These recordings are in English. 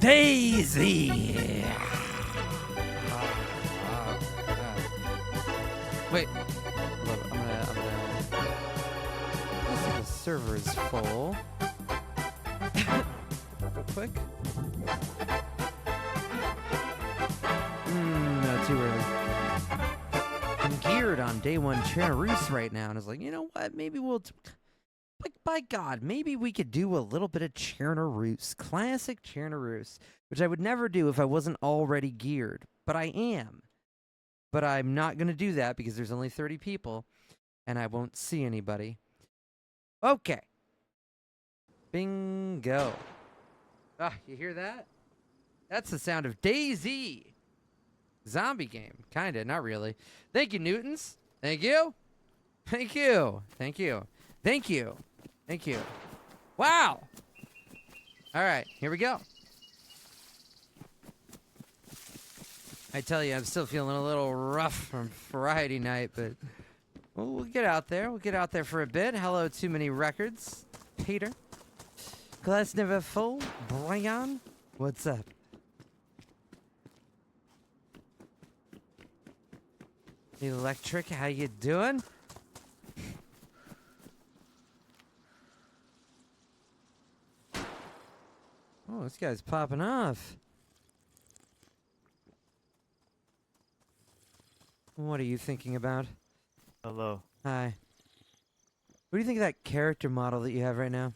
Daisy. Wait. Hold up. I'm gonna. Let's see, the server is full. Real quick. No, too early. I'm geared on day one Chernoose right now, and I was like, you know what? Maybe we'll. Like, by God, maybe we could do a little bit of Chernoose, classic Chernoose, which I would never do if I wasn't already geared, but I am. But I'm not going to do that because there's only 30 people, and I won't see anybody. Okay. Bingo. Ah, you hear that? That's the sound of DAYZZZ. Zombie game. Kinda, not really. Thank you, Newtons. Thank you. Thank you. Thank you. Thank you. Thank you. Wow. All right, here we go. I tell you, I'm still feeling a little rough from Friday night, but we'll get out there. We'll get out there for a bit. Hello, Too Many Records. Peter. Glass Never Full. Brian. What's up? Electric, how you doing? Oh, this guy's popping off. What are you thinking about? Hello. Hi. What do you think of that character model that you have right now?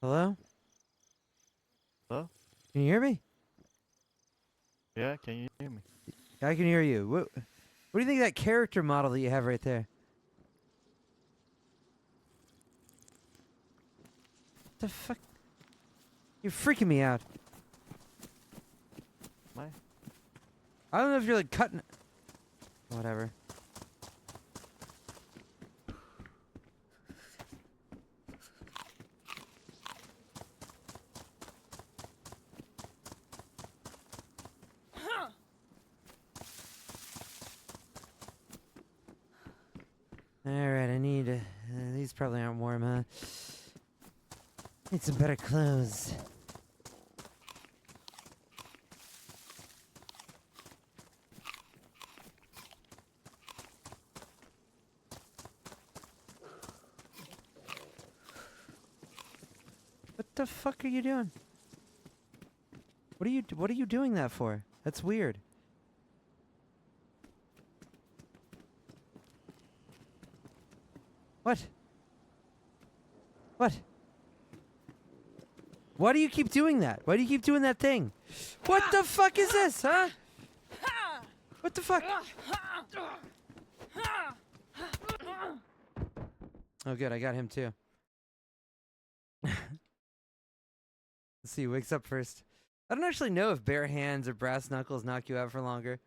Hello? Hello? Can you hear me? Yeah, can you hear me? I can hear you. What do you think of that character model that you have right there? What the fuck? You're freaking me out. Why? I don't know if you're like cutting. Whatever. Alright, I need. These probably aren't warm, huh? Need some better clothes. What the fuck are you doing? What are you doing that for? That's weird. What? What? Why do you keep doing that? Why do you keep doing that thing? What the fuck is this, huh? What the fuck? Oh, good. I got him, too. Let's see. He wakes up first. I don't actually know if bare hands or brass knuckles knock you out for longer.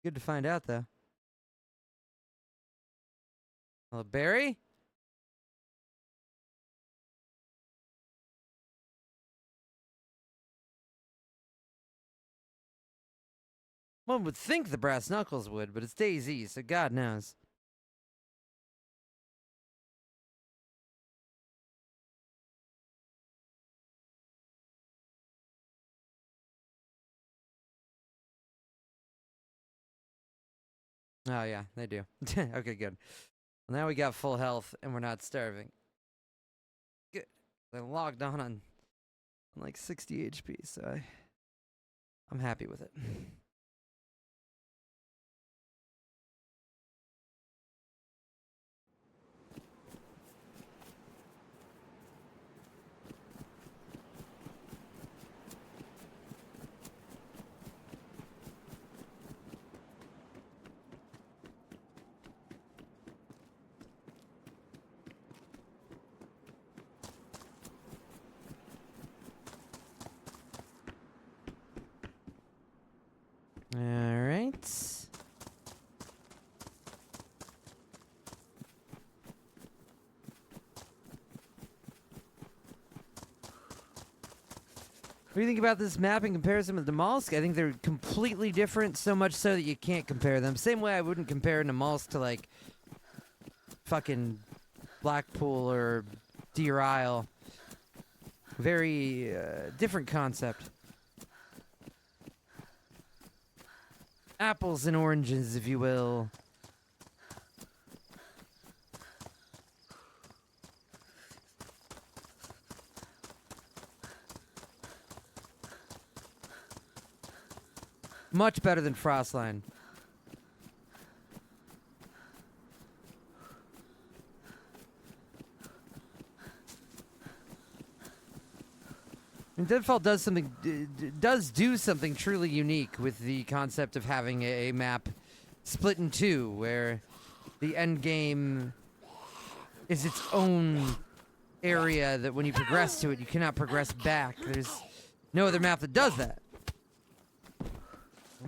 Good to find out, though. Hello, Barry? One would think the brass knuckles would, but it's DAYZZZ, so God knows. Oh, yeah, they do. Okay, good. Well, now we got full health, and we're not starving. Good. I logged on like 60 HP, so I'm happy with it. What do you think about this map in comparison with Namalsk? I think they're completely different, so much so that you can't compare them. Same way I wouldn't compare Namalsk to, like, fucking Blackpool or Deer Isle. Very different concept. Apples and oranges, if you will. Much better than Frostline. And Deadfall does do something truly unique with the concept of having a map split in two, where the end game is its own area that when you progress to it, you cannot progress back. There's no other map that does that.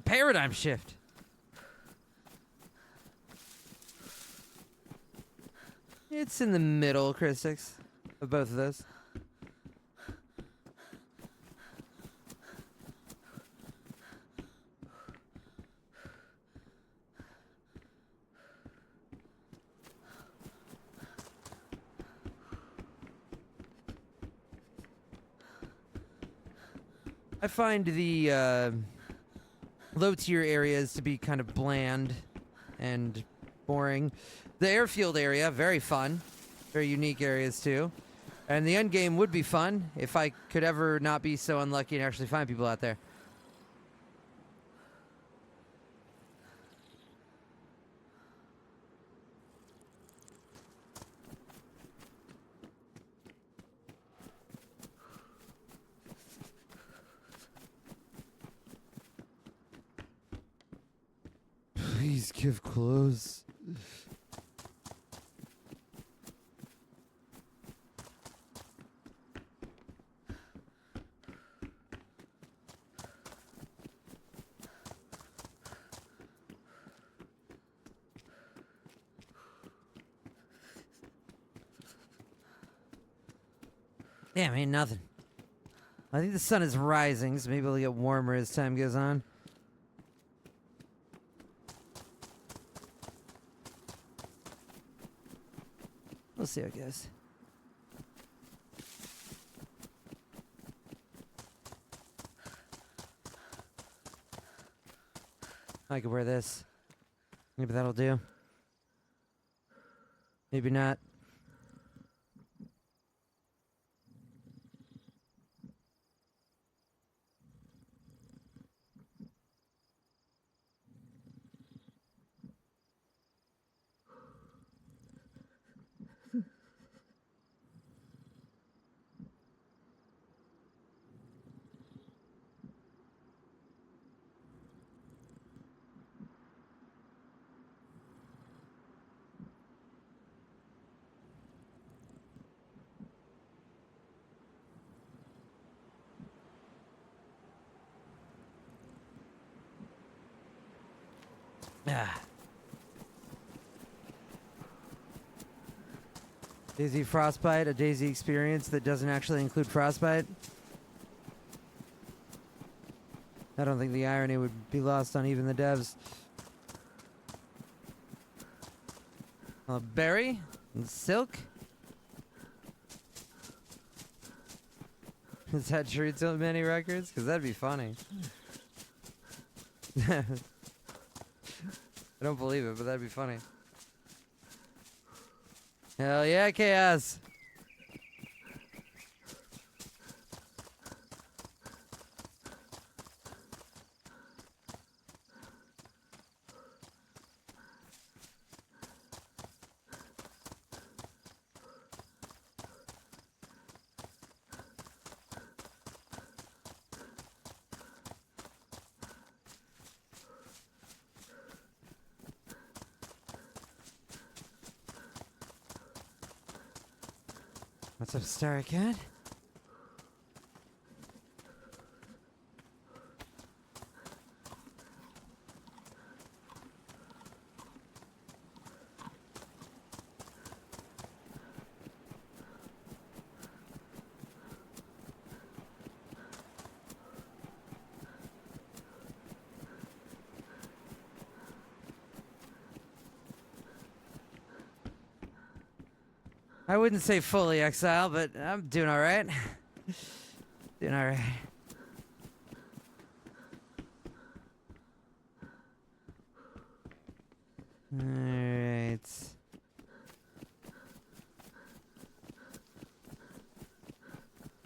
Paradigm shift. It's in the middle, Chris6, of both of those. I find the low-tier areas to be kind of bland and boring. The airfield area, very fun. Very unique areas, too. And the end game would be fun if I could ever not be so unlucky and actually find people out there. Please give close. Damn, ain't nothing. I think the sun is rising, so maybe it'll get warmer as time goes on. We'll see how it goes. I could wear this. Maybe that'll do. Maybe not. Ah. DayZ Frostbite, a DayZ experience that doesn't actually include Frostbite. I don't think the irony would be lost on even the devs. Berry and Silk. Is that true to many records? Because that'd be funny. I don't believe it, but that'd be funny. Hell yeah, Chaos! What's up, Starry Cat? I wouldn't say fully exile, but I'm doing all right. Doing all right. All right.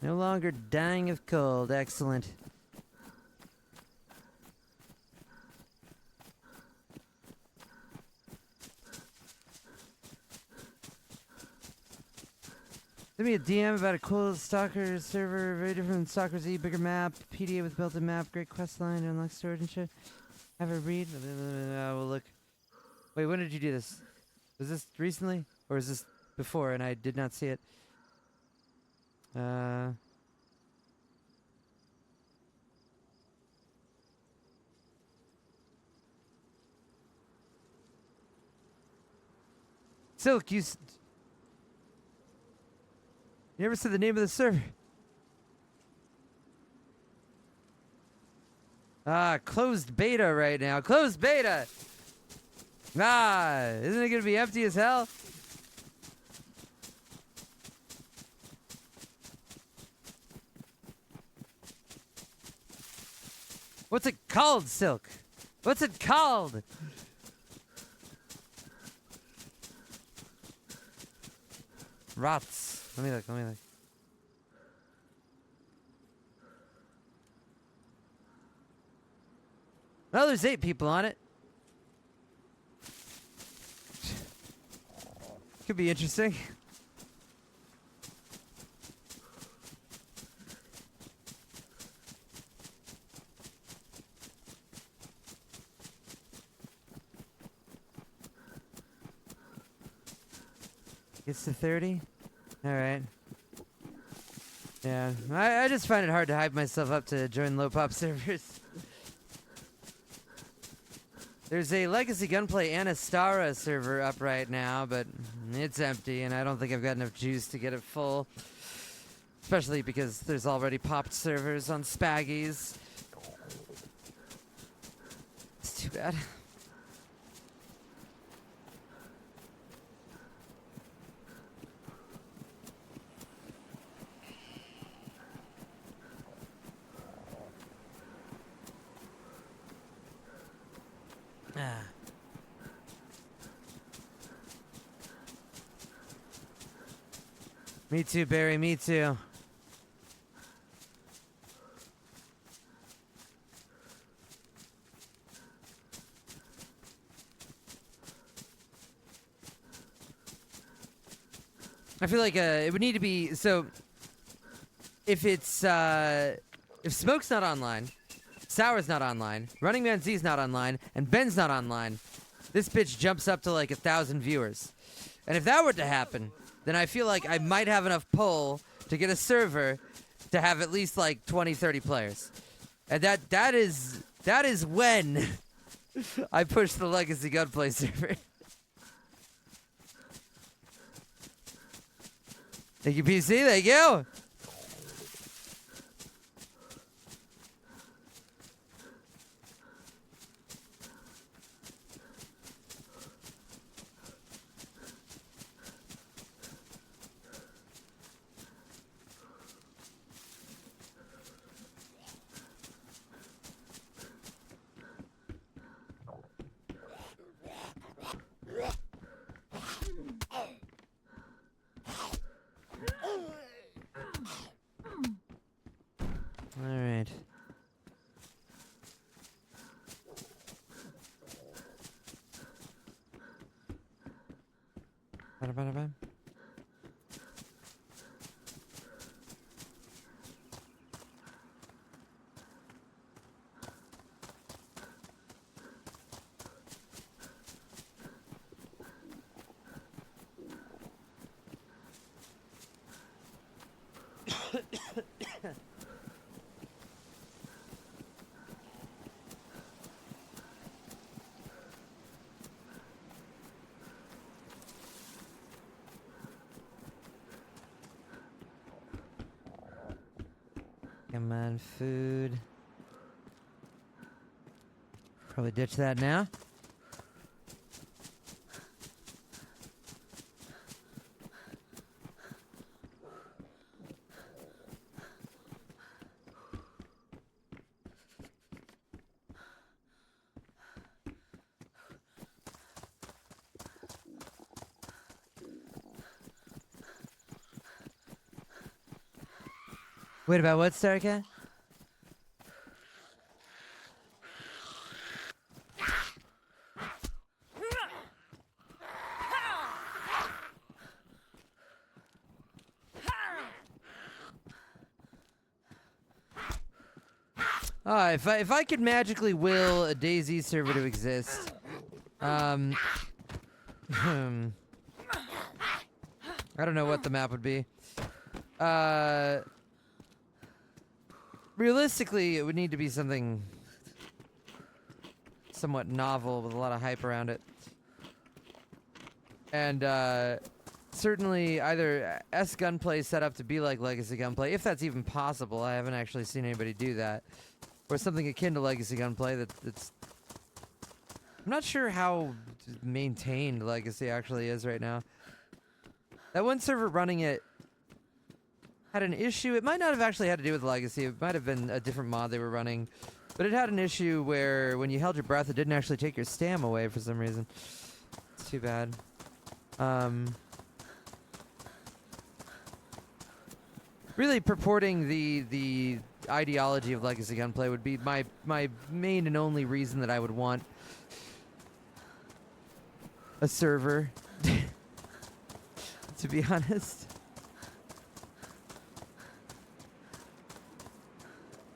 No longer dying of cold. Excellent. Send me a DM about a cool stalker server, very different than Stalker Z, bigger map, PDA with built-in map, great quest line, unlock storage and shit. Have a read. We'll look. Wait, when did you do this? Was this recently? Or was this before and I did not see it? Silk, you never said the name of the server. Closed beta right now. Closed beta! Isn't it gonna be empty as hell? What's it called, Silk? What's it called? Rots. Let me look. Well, there's 8 people on it. Could be interesting. Gets to 30? Alright. Yeah, I just find it hard to hype myself up to join low pop servers. There's a Legacy Gunplay Anastara server up right now, but it's empty, and I don't think I've got enough juice to get it full. Especially because there's already popped servers on Spaggies. It's too bad. Me too, Barry, me too. I feel like it would need to be, so if it's if Smoke's not online, Sour's not online, Running Man Z's not online, and Ben's not online, this bitch jumps up to like 1,000 viewers. And if that were to happen, then I feel like I might have enough pull to get a server to have at least like 20, 30 players. And that is when I push the Legacy Gunplay server. Thank you, PC. Thank you. All right. Ba-da-ba-da-ba. Come on, food. Probably ditch that now. Wait, about what, Starcat? If I could magically will a DayZ server to exist, I don't know what the map would be. Realistically, it would need to be something somewhat novel with a lot of hype around it. And certainly either S gunplay set up to be like Legacy gunplay, if that's even possible. I haven't actually seen anybody do that. Or something akin to Legacy gunplay that's... I'm not sure how maintained Legacy actually is right now. That one server running it had an issue. It might not have actually had to do with Legacy. It might have been a different mod they were running. But it had an issue where when you held your breath, it didn't actually take your stam away for some reason. It's too bad. Really purporting the ideology of Legacy gunplay would be my main and only reason that I would want a server, to be honest.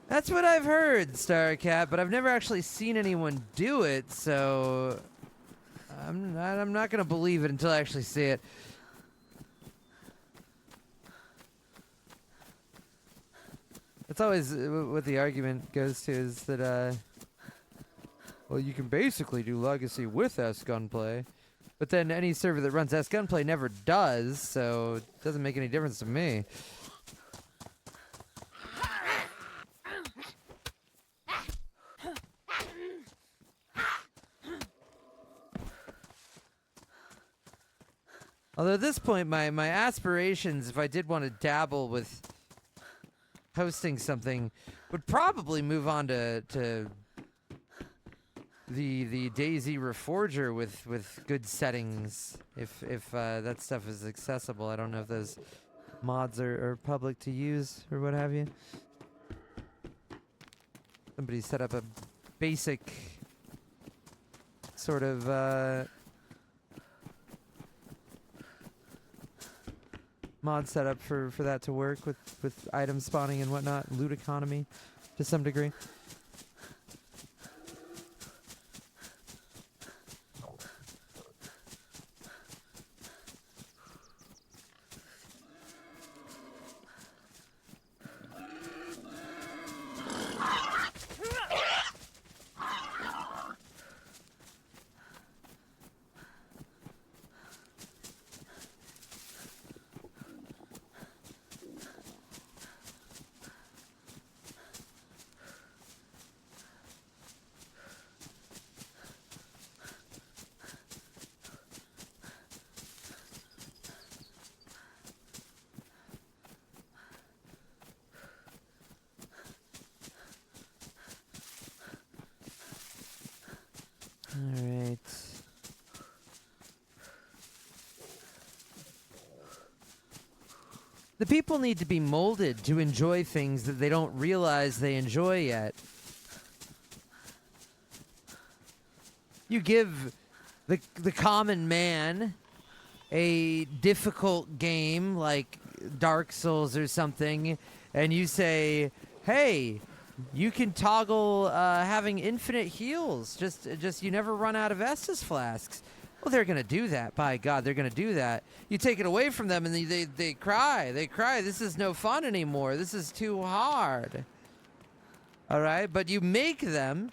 That's what I've heard, Starcat, but I've never actually seen anyone do it, so I'm not gonna believe it until I actually see it. That's always what the argument goes to, is that, well, you can basically do Legacy with S gunplay, but then any server that runs S gunplay never does, so it doesn't make any difference to me. Although at this point, my aspirations, if I did want to dabble with hosting something, would probably move on to the DayZ Reforger with good settings, if that stuff is accessible. I don't know if those mods are public to use or what have you. Somebody set up a basic sort of mod setup for that to work with item spawning and whatnot, loot economy to some degree. Alright. The people need to be molded to enjoy things that they don't realize they enjoy yet. You give the common man a difficult game like Dark Souls or something, and you say, hey, you can toggle having infinite heals. Just you never run out of Estus flasks. Well, they're gonna do that. By God, they're gonna do that. You take it away from them, and they cry. They cry. This is no fun anymore. This is too hard. All right, but you make them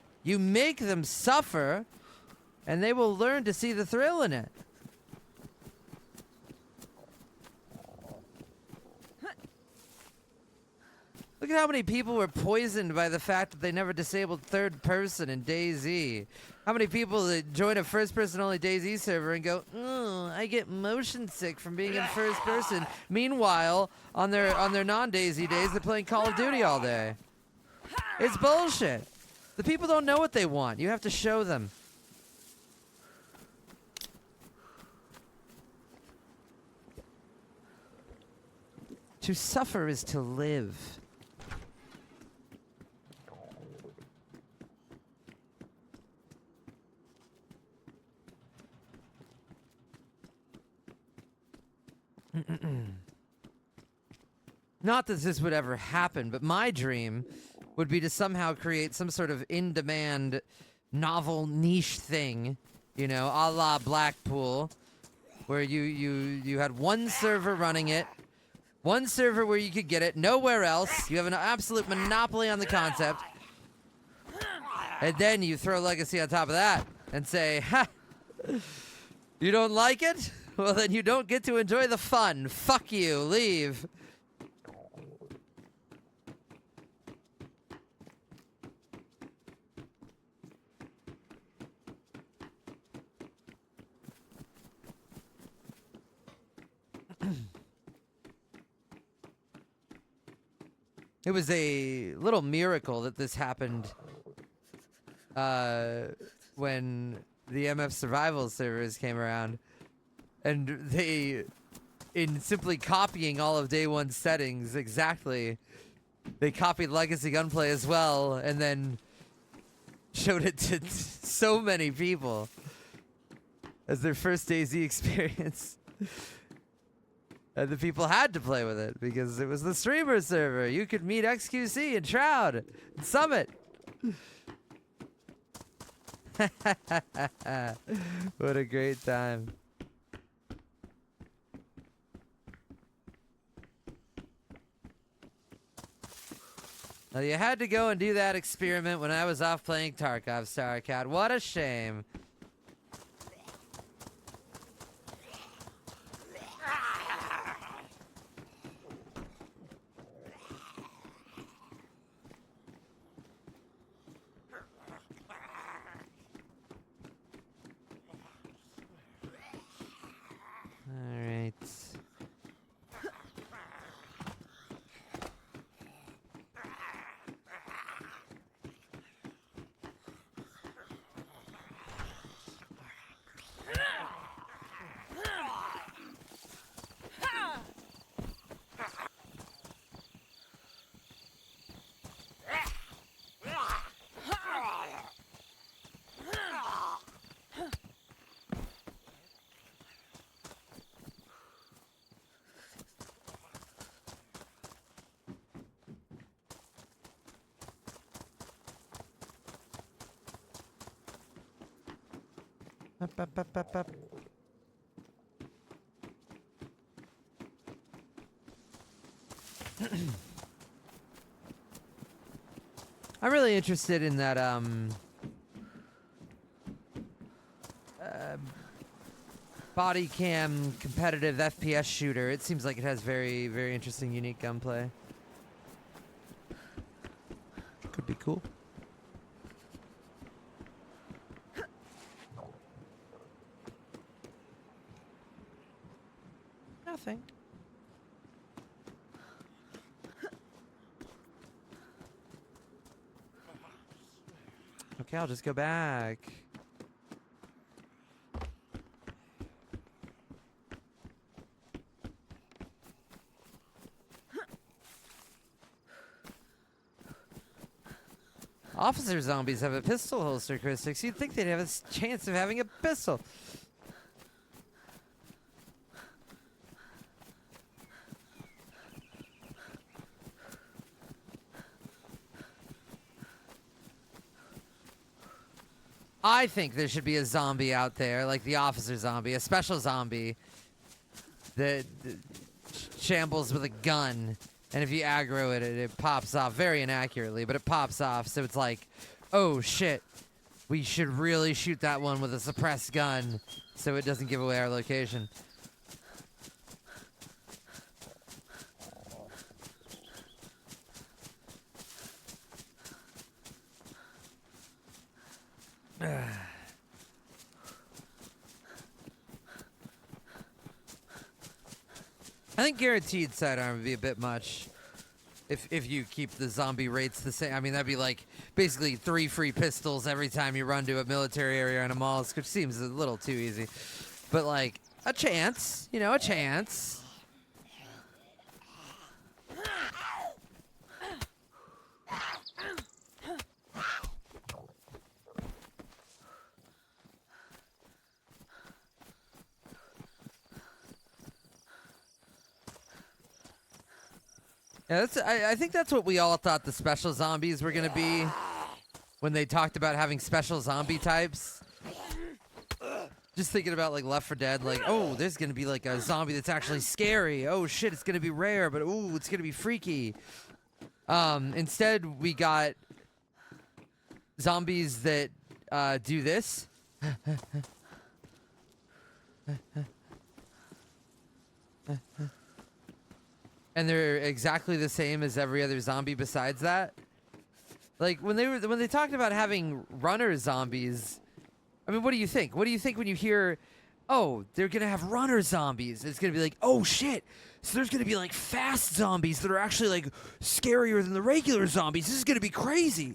suffer, and they will learn to see the thrill in it. Look at how many people were poisoned by the fact that they never disabled third person in DayZ. How many people that join a first person only DayZ server and go, oh, I get motion sick from being in first person. Meanwhile, on their non-DayZ days, they're playing Call of Duty all day. It's bullshit. The people don't know what they want. You have to show them. To suffer is to live. Not that this would ever happen, but my dream would be to somehow create some sort of in-demand novel niche thing, you know, a la Blackpool, where you had one server running it, one server where you could get it, nowhere else. You have an absolute monopoly on the concept. And then you throw Legacy on top of that and say, ha! You don't like it? Well, then you don't get to enjoy the fun. Fuck you. Leave. It was a little miracle that this happened when the MF Survival servers came around. And they, in simply copying all of Day One's settings exactly, they copied Legacy Gunplay as well, and then showed it to so many people as their first DayZ experience. And the people had to play with it because it was the streamer server. You could meet XQC and Shroud and Summit. What a great time. Now, you had to go and do that experiment when I was off playing Tarkov Starcat. What a shame. Alright. Up. I'm really interested in that body cam competitive FPS shooter. It seems like it has very, very interesting, unique gunplay. Could be cool. Nothing. Okay, I'll just go back. Officer zombies have a pistol holster, Chris6. You'd think they'd have a chance of having a pistol. I think there should be a zombie out there, like the officer zombie, a special zombie that shambles with a gun. And if you aggro it, it pops off very inaccurately, but it pops off. So it's like, oh shit, we should really shoot that one with a suppressed gun so it doesn't give away our location. I think guaranteed sidearm would be a bit much if you keep the zombie rates the same. I mean, that'd be like basically 3 free pistols every time you run to a military area in a mall, which seems a little too easy. But like, a chance, you know, a chance. Yeah, I think that's what we all thought the special zombies were gonna be when they talked about having special zombie types. Just thinking about like Left 4 Dead, like, oh, there's gonna be like a zombie that's actually scary. Oh shit, it's gonna be rare, but ooh, it's gonna be freaky. Instead we got zombies that do this. And they're exactly the same as every other zombie besides that. Like when they talked about having runner zombies, I mean, what do you think? What do you think when you hear, oh, they're gonna have runner zombies? It's gonna be like, oh shit, so there's gonna be like fast zombies that are actually like scarier than the regular zombies. This is gonna be crazy.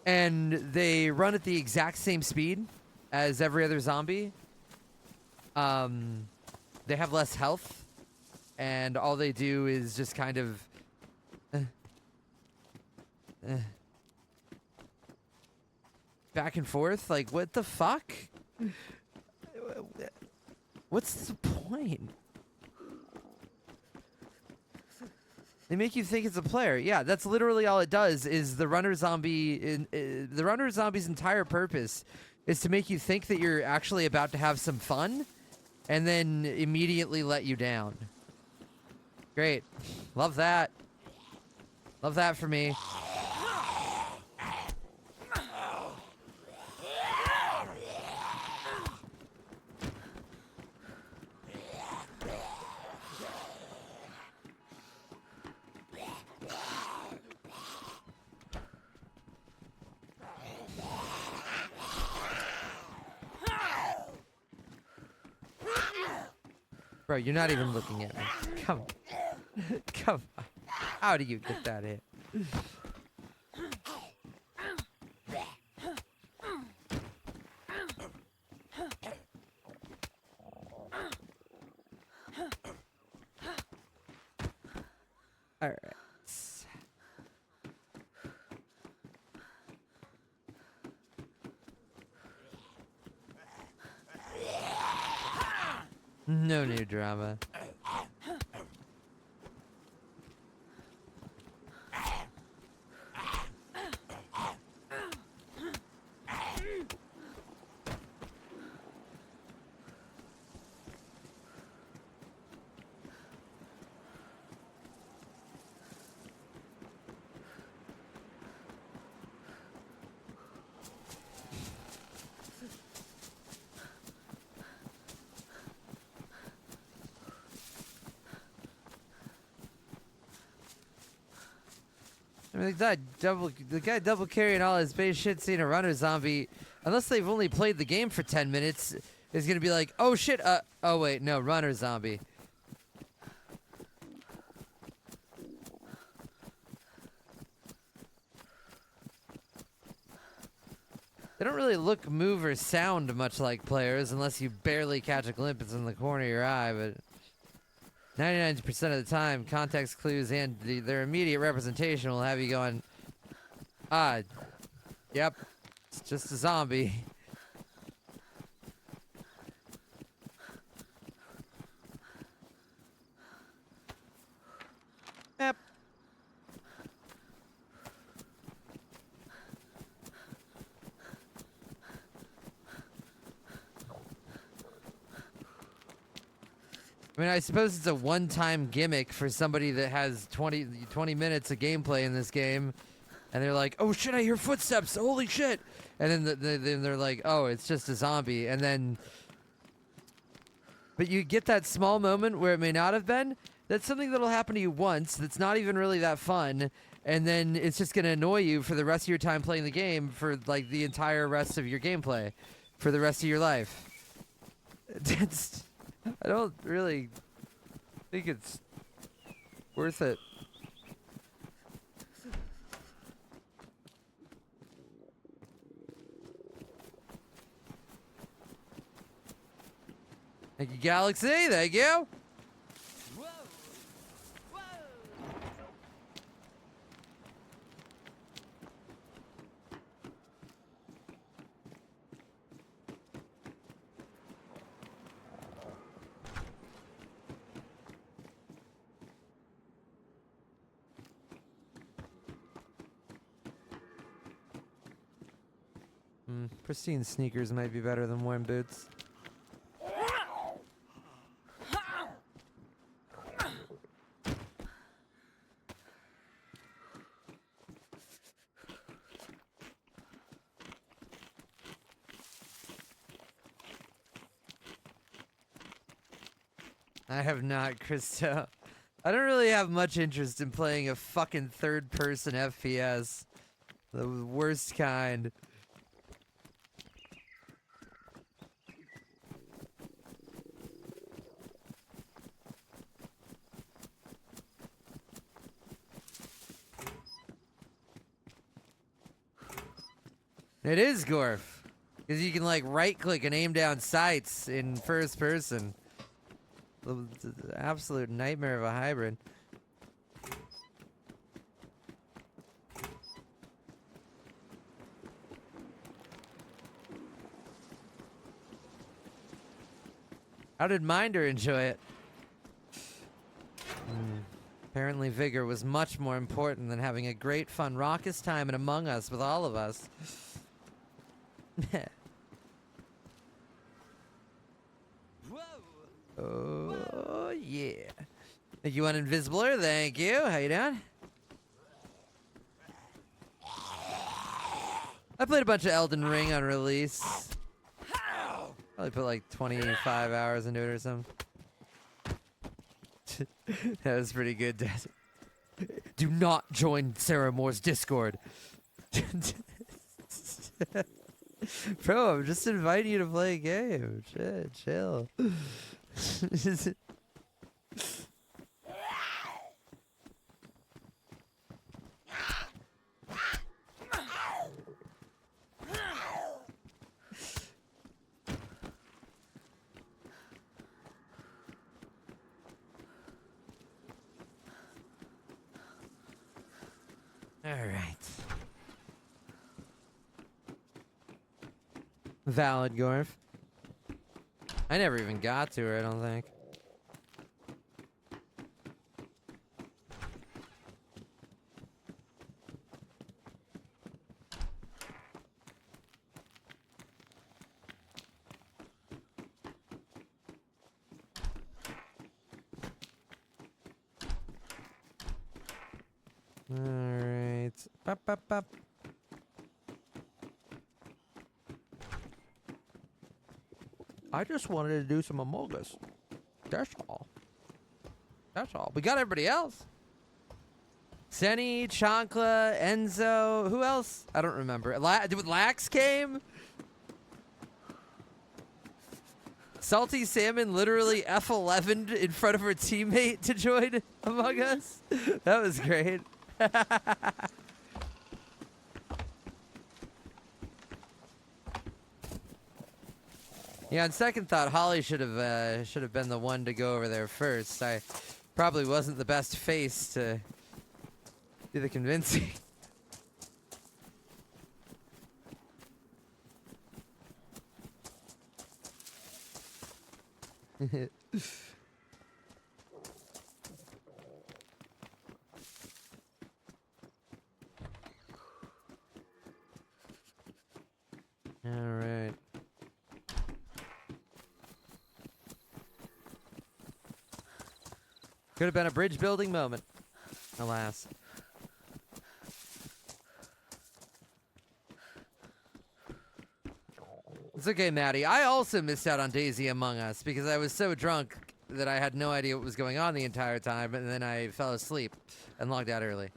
And they run at the exact same speed as every other zombie. They have less health. And all they do is just kind of back and forth. Like, what the fuck? What's the point? They make you think it's a player. Yeah, that's literally all it does. Is the runner zombie? The runner zombie's entire purpose is to make you think that you're actually about to have some fun, and then immediately let you down. Great. Love that. Love that for me. Bro, you're not even looking at me. Come on. Come on. How do you get that hit? All right. No new drama. I mean, the guy double carrying all his base shit, seeing a runner zombie, unless they've only played the game for 10 minutes, is gonna be like, oh shit, oh wait, no, runner zombie. They don't really look, move, or sound much like players unless you barely catch a glimpse in the corner of your eye, but 99% of the time, context clues and their immediate representation will have you going, yep, it's just a zombie. Yep. I mean, I suppose it's a one-time gimmick for somebody that has 20 minutes of gameplay in this game, and they're like, oh shit, I hear footsteps, holy shit! And then they're like, oh, it's just a zombie, and then... But you get that small moment where it may not have been, that's something that'll happen to you once, that's not even really that fun, and then it's just gonna annoy you for the rest of your time playing the game for, like, the entire rest of your gameplay, for the rest of your life. It's... I don't really think it's worth it. Thank you, Galaxy. Thank you. Whoa. Whoa. Pristine sneakers might be better than worn boots. I have not, Christo. I don't really have much interest in playing a fucking third-person FPS. The worst kind. It is Gorf. Because you can, like, right-click and aim down sights in first person. The absolute nightmare of a hybrid. How did Minder enjoy it? Apparently vigor was much more important than having a great fun raucous time in Among Us with all of us. Oh, yeah. Thank you, one Invisibler. Thank you. How you doing? I played a bunch of Elden Ring on release. Probably put like 25 hours into it or something. That was pretty good, Dad. Do not join Ceremor's Discord. Bro, I'm just inviting you to play a game. Shit, chill. All right. Valid, Gorf. I never even got to her, I don't think. All right. Bop, bop, bop. I just wanted to do some Among Us. That's all. That's all. We got everybody else. Senny, Chankla, Enzo. Who else? I don't remember. Lax came? Salty Salmon literally F11'd in front of her teammate to join Among Us. That was great. Yeah, on second thought, Holly should have been the one to go over there first. I probably wasn't the best face to do the convincing. All right. Could have been a bridge building moment. Alas. It's okay, Maddie. I also missed out on Daisy Among Us because I was so drunk that I had no idea what was going on the entire time, and then I fell asleep and logged out early.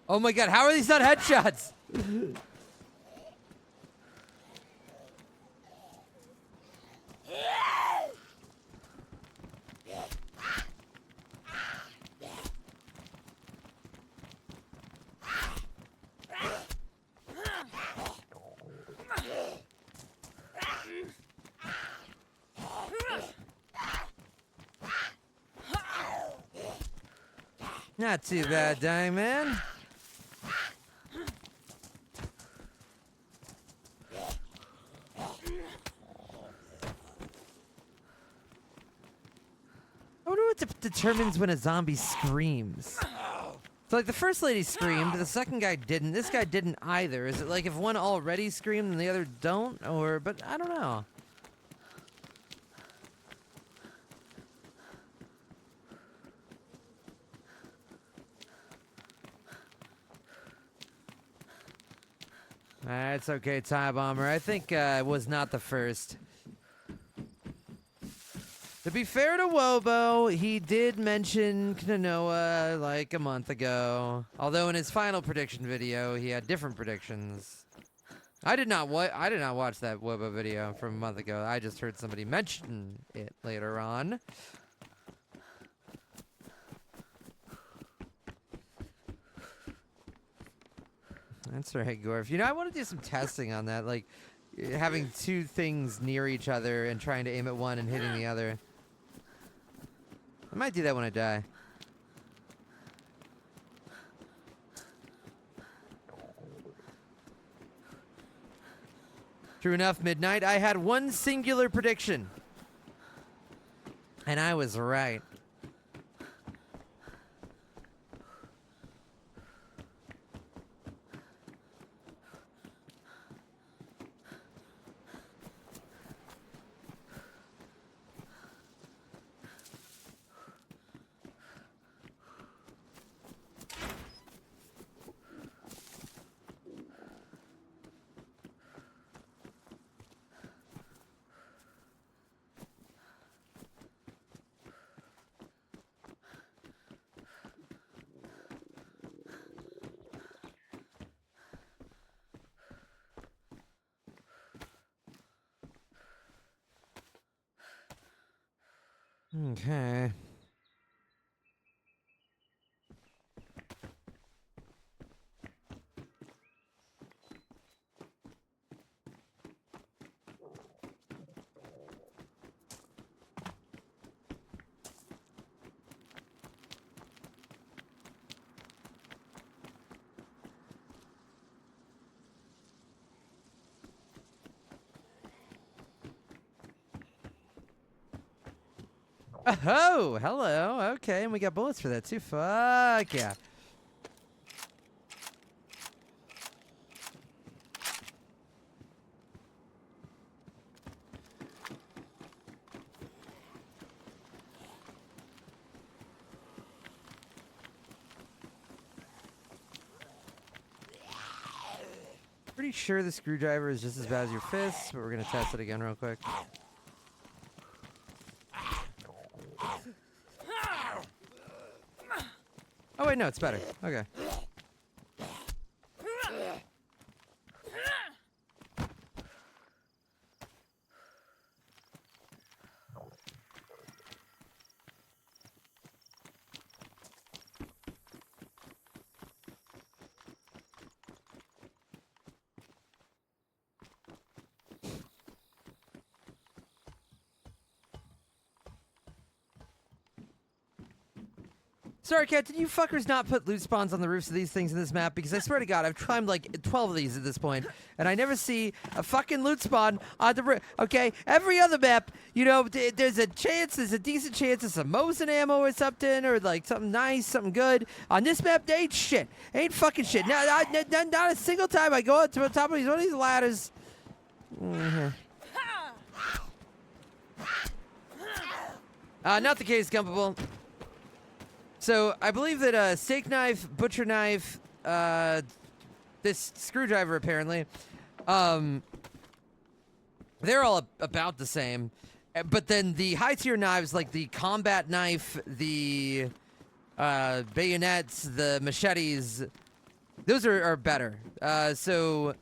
Oh my god, how are these not headshots? Not too bad, dying man. I wonder what determines when a zombie screams. So, like, the first lady screamed, the second guy didn't. This guy didn't either. Is it like if one already screamed and the other don't? Or, but I don't know. It's okay, Tie Bomber. I think it was not the first. To be fair to Wobo, he did mention Knonoa like a month ago. Although in his final prediction video, he had different predictions. I did not watch that Wobo video from a month ago. I just heard somebody mention it later on. That's right, Gorf. You know, I want to do some testing on that, like having two things near each other and trying to aim at one and hitting the other. I might do that when I die. True enough, Midnight, I had one singular prediction. And I was right. Okay. Oh, hello. Okay, and we got bullets for that too. Fuck yeah. Pretty sure the screwdriver is just as bad as your fist, but we're gonna test it again real quick. Oh wait, no, it's better. Okay. Sorry, Cat, did you fuckers not put loot spawns on the roofs of these things in this map? Because I swear to God, I've climbed like 12 of these at this point, and I never see a fucking loot spawn on the roof. Okay, every other map, you know, there's a decent chance of some Mosin ammo or something, or like something nice, something good. On this map, they ain't shit. Ain't fucking shit. Not a single time I go up to the top of one of these ladders. Not the case, Gumpable. So, I believe that steak knife, butcher knife, this screwdriver apparently, they're all about the same. But then the high tier knives, like the combat knife, the bayonets, the machetes, those are better. So,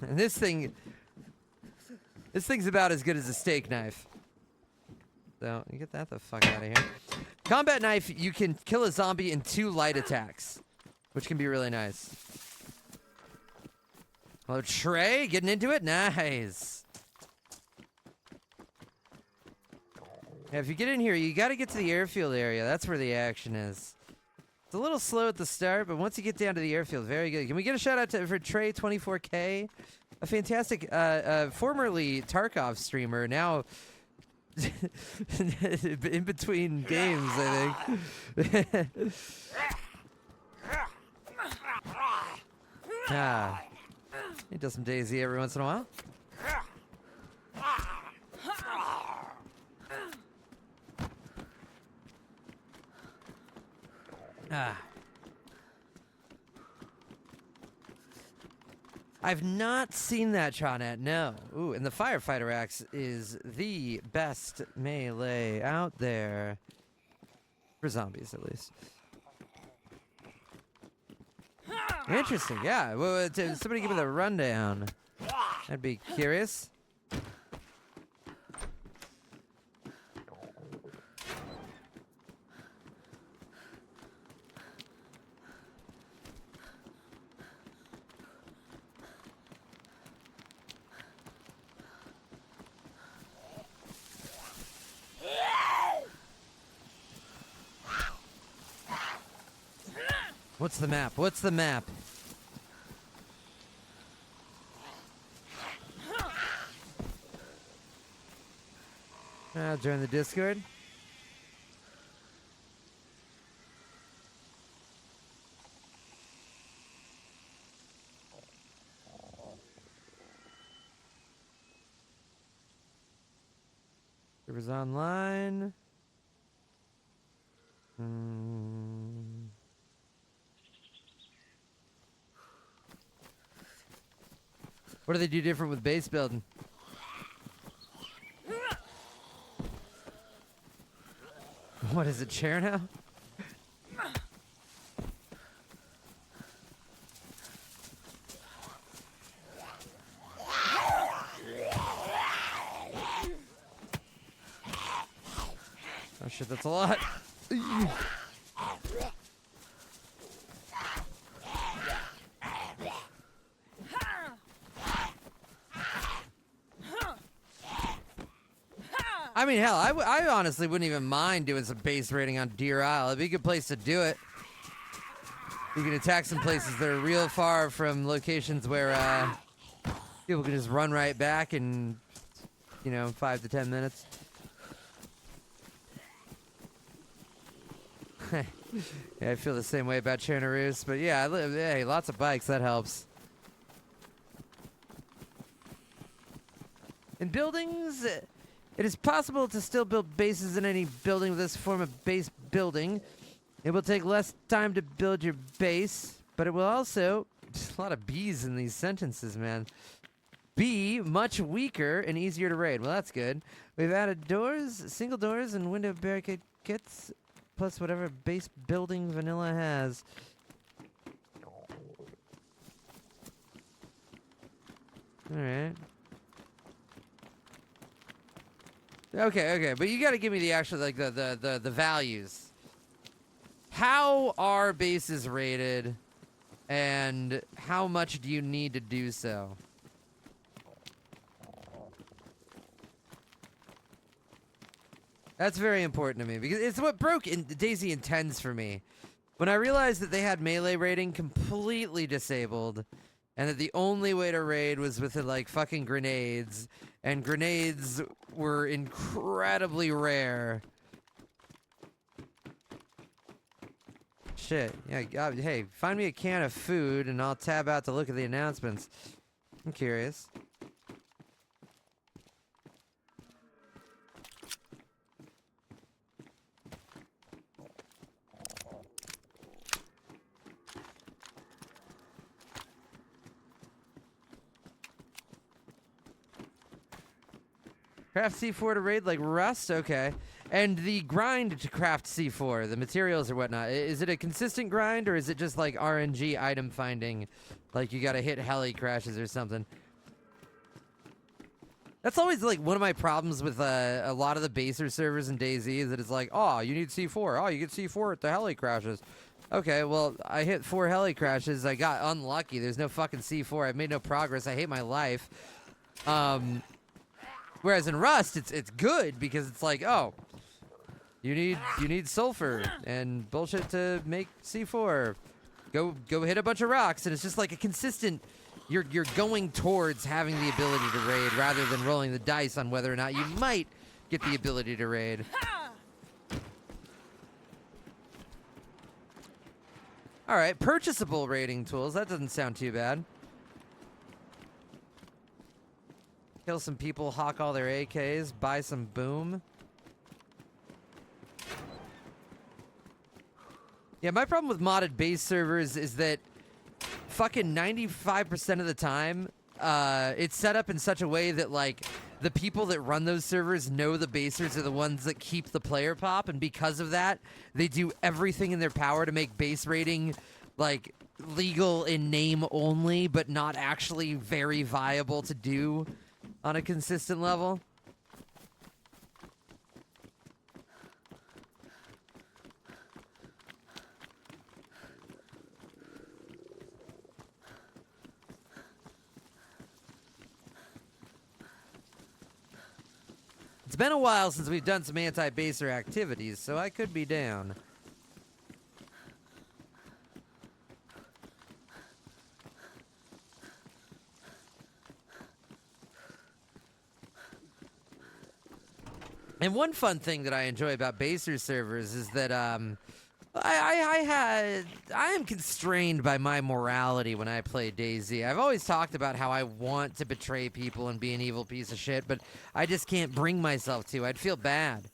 this thing's about as good as a steak knife. So, you get that the fuck out of here. Combat knife, you can kill a zombie in 2 light attacks, which can be really nice. Hello, Trey, getting into it? Nice. Yeah, if you get in here, you gotta get to the airfield area. That's where the action is. It's a little slow at the start, but once you get down to the airfield, very good. Can we get a shout out for Trey24K, a fantastic, formerly Tarkov streamer, now in between games, I think. He does some DayZ every once in a while. I've not seen that, Chonette, no. Ooh, and the Firefighter Axe is the best melee out there. For zombies, at least. Interesting, yeah. Well, somebody give me the rundown. I'd be curious. What's the map? What's the map? I'll join the Discord. Servers online. What do they do different with base building? What is it, chair now? Oh shit, that's a lot. I mean, hell, I honestly wouldn't even mind doing some base raiding on Deer Isle. It'd be a good place to do it. You can attack some places that are real far from locations where people can just run right back in, 5 to 10 minutes. Yeah, I feel the same way about Chernaroos, but yeah, hey, lots of bikes, that helps. In buildings, it is possible to still build bases in any building with this form of base building. It will take less time to build your base, but it will also... There's a lot of B's in these sentences, man. Be much weaker and easier to raid. Well, that's good. We've added doors, single doors, and window barricade kits, plus whatever base building vanilla has. Alright. Okay, but you gotta give me the actual, like, the values. How are bases rated, and how much do you need to do so? That's very important to me, because it's what broke DayZ Intends for me. When I realized that they had melee raiding completely disabled, and that the only way to raid was with, like, fucking grenades, and grenades were incredibly rare. Shit. Yeah, hey, find me a can of food, and I'll tab out to look at the announcements. I'm curious. Craft C4 to raid like Rust? Okay. And the grind to craft C4, the materials or whatnot, is it a consistent grind or is it just like RNG item finding? Like you gotta hit heli crashes or something? That's always like one of my problems with a lot of the baser servers in DayZ is that it's like, oh, you need C4. Oh, you get C4 at the heli crashes. Okay, well, I hit 4 heli crashes. I got unlucky. There's no fucking C4. I've made no progress. I hate my life. Whereas in Rust, it's good because it's like, oh, You need sulfur and bullshit to make C4. Go hit a bunch of rocks, and it's just like a consistent. You're going towards having the ability to raid rather than rolling the dice on whether or not you might get the ability to raid. All right, purchasable raiding tools. That doesn't sound too bad. Kill some people, hawk all their AKs, buy some boom. Yeah, my problem with modded base servers is that fucking 95% of the time, it's set up in such a way that, like, the people that run those servers know the basers are the ones that keep the player pop, and because of that, they do everything in their power to make base raiding, like, legal in name only, but not actually very viable to do on a consistent level. It's been a while since we've done some anti-baser activities, so I could be down. And one fun thing that I enjoy about baser servers is that I am constrained by my morality when I play DayZ. I've always talked about how I want to betray people and be an evil piece of shit, but I just can't bring myself to. I'd feel bad.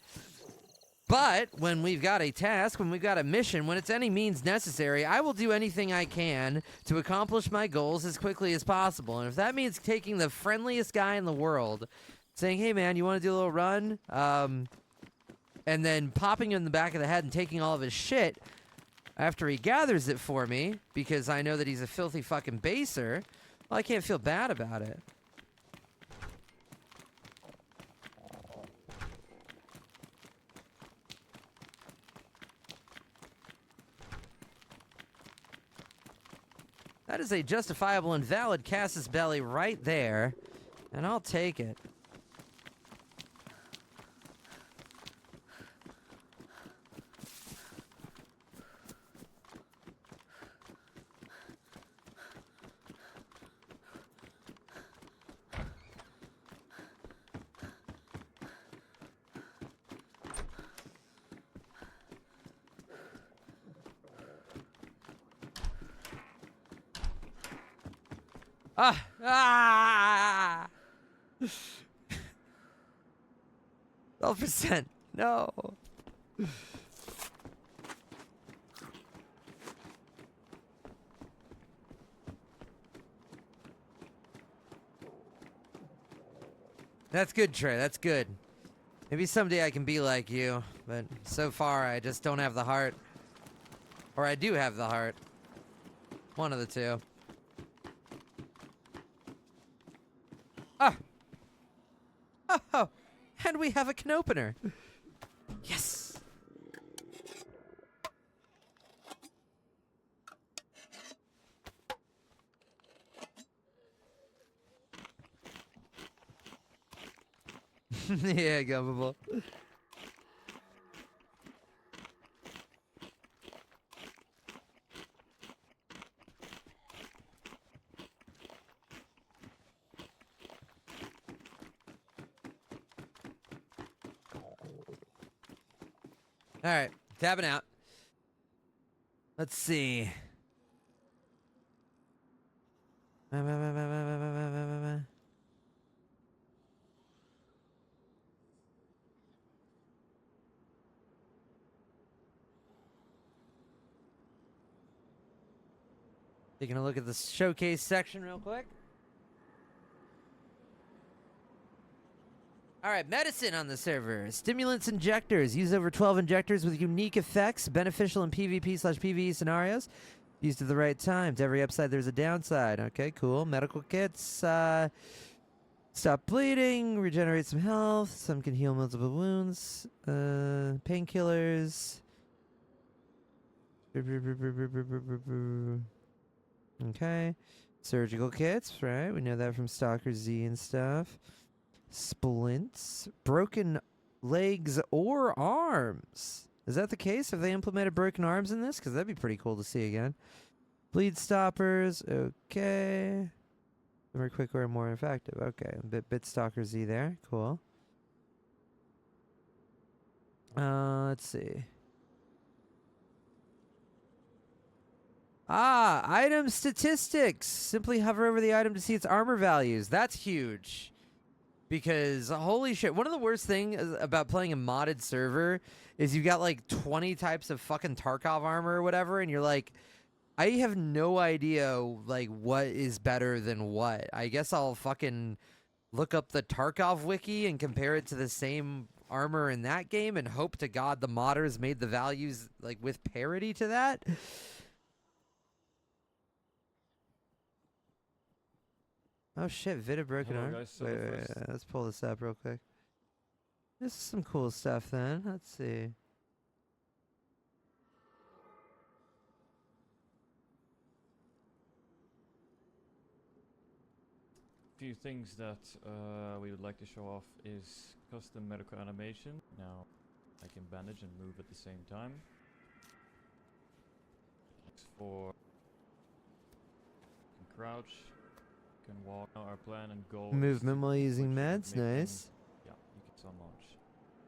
But when we've got a task, when we've got a mission, when it's any means necessary, I will do anything I can to accomplish my goals as quickly as possible. And if that means taking the friendliest guy in the world, saying, hey man, you want to do a little run? And then popping him in the back of the head and taking all of his shit after he gathers it for me, because I know that he's a filthy fucking baser, well, I can't feel bad about it. That is a justifiable and valid Casus Belli right there, and I'll take it. Ah! 12%. No. That's good, Trey. That's good. Maybe someday I can be like you, but so far I just don't have the heart. Or I do have the heart. One of the two. Ah! Oh! And we have a can opener. Yes! Yeah, Gumbable. Alright, tapping out. Let's see. Taking a look at the showcase section real quick. Alright, medicine on the server. Stimulants injectors. Use over 12 injectors with unique effects, beneficial in PvP/PvE scenarios. Used at the right time. To every upside, there's a downside. Okay, cool. Medical kits. Stop bleeding. Regenerate some health. Some can heal multiple wounds. Painkillers. Okay. Surgical kits, right? We know that from Stalker Z and stuff. Splints. Broken legs or arms. Is that the case? Have they implemented broken arms in this? Because that'd be pretty cool to see again. Bleed stoppers. Okay. More quicker and more effective. Okay. Bit Stalker Z there. Cool. Let's see. Item statistics. Simply hover over the item to see its armor values. That's huge. Because holy shit, one of the worst things about playing a modded server is you've got like 20 types of fucking Tarkov armor or whatever, and you're like, I have no idea like what is better than what. I guess I'll fucking look up the Tarkov wiki and compare it to the same armor in that game and hope to God the modders made the values like with parity to that. Oh shit, Vida broken Hello, arm. guys, so Wait, the wait, wait, first- let's pull this up real quick. This is some cool stuff then. Let's see. Few things that we would like to show off is custom medical animation. Now I can bandage and move at the same time. As for you can crouch, you can walk. Now our plan and goal is Movement to while using switch meds, making- nice. Yeah, you can sun launch.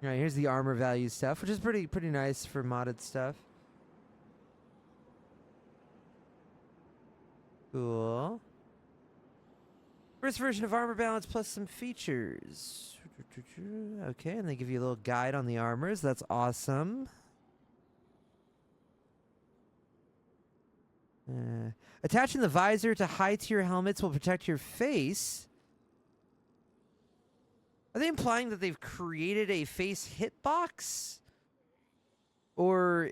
Alright, here's the armor value stuff, which is pretty nice for modded stuff. Cool. First version of armor balance plus some features. Okay, and they give you a little guide on the armors. That's awesome. Attaching the visor to high-tier helmets will protect your face. Are they implying that they've created a face hitbox? Or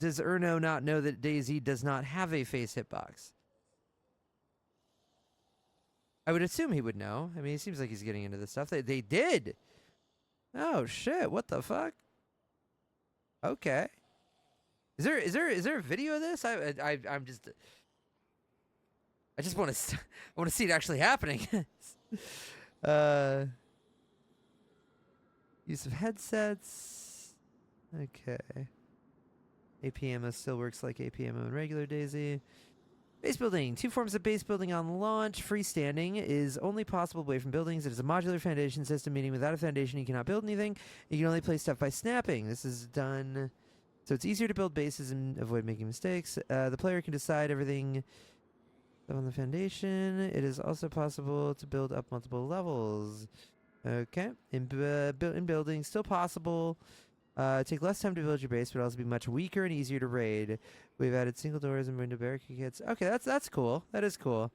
does Erno not know that DayZ does not have a face hitbox? I would assume he would know. I mean, he seems like he's getting into this stuff. They did. Oh shit! What the fuck? Okay. Is there a video of this? I'm just. I just want to. I want to see it actually happening. Use of headsets. Okay. APMO still works like APMO in regular DayZ. Base building. 2 forms of base building on launch. Freestanding is only possible away from buildings. It is a modular foundation system, meaning without a foundation you cannot build anything. You can only place stuff by snapping. This is done so it's easier to build bases and avoid making mistakes. The player can decide everything on the foundation. It is also possible to build up multiple levels. Okay. In building, still possible. Take less time to build your base, but also be much weaker and easier to raid. We've added single doors and window barricade kits. Okay, that's cool. That is cool.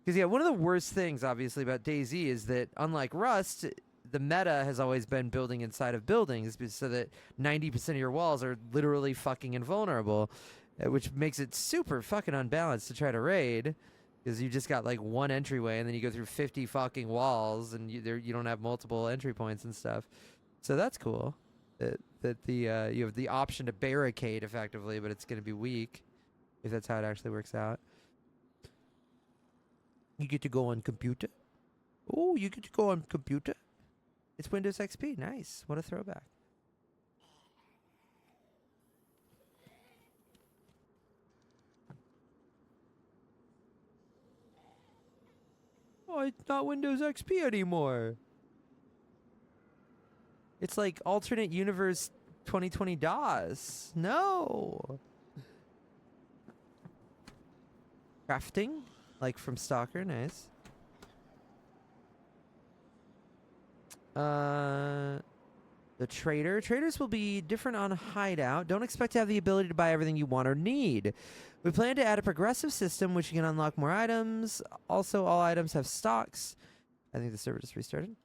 Because yeah, one of the worst things, obviously, about DayZ is that unlike Rust, the meta has always been building inside of buildings, so that 90% of your walls are literally fucking invulnerable, which makes it super fucking unbalanced to try to raid. Because you just got like one entryway, and then you go through 50 fucking walls, and you don't have multiple entry points and stuff. So that's cool. That you have the option to barricade effectively, but it's going to be weak if that's how it actually works out. You get to go on computer. Oh, you get to go on computer. It's Windows XP. Nice. What a throwback. Oh, it's not Windows XP anymore. It's like alternate universe 2020 DOS. No. Crafting, like from Stalker, nice. The trader. Traders will be different on Hideout. Don't expect to have the ability to buy everything you want or need. We plan to add a progressive system which you can unlock more items. Also, all items have stocks. I think the server just restarted.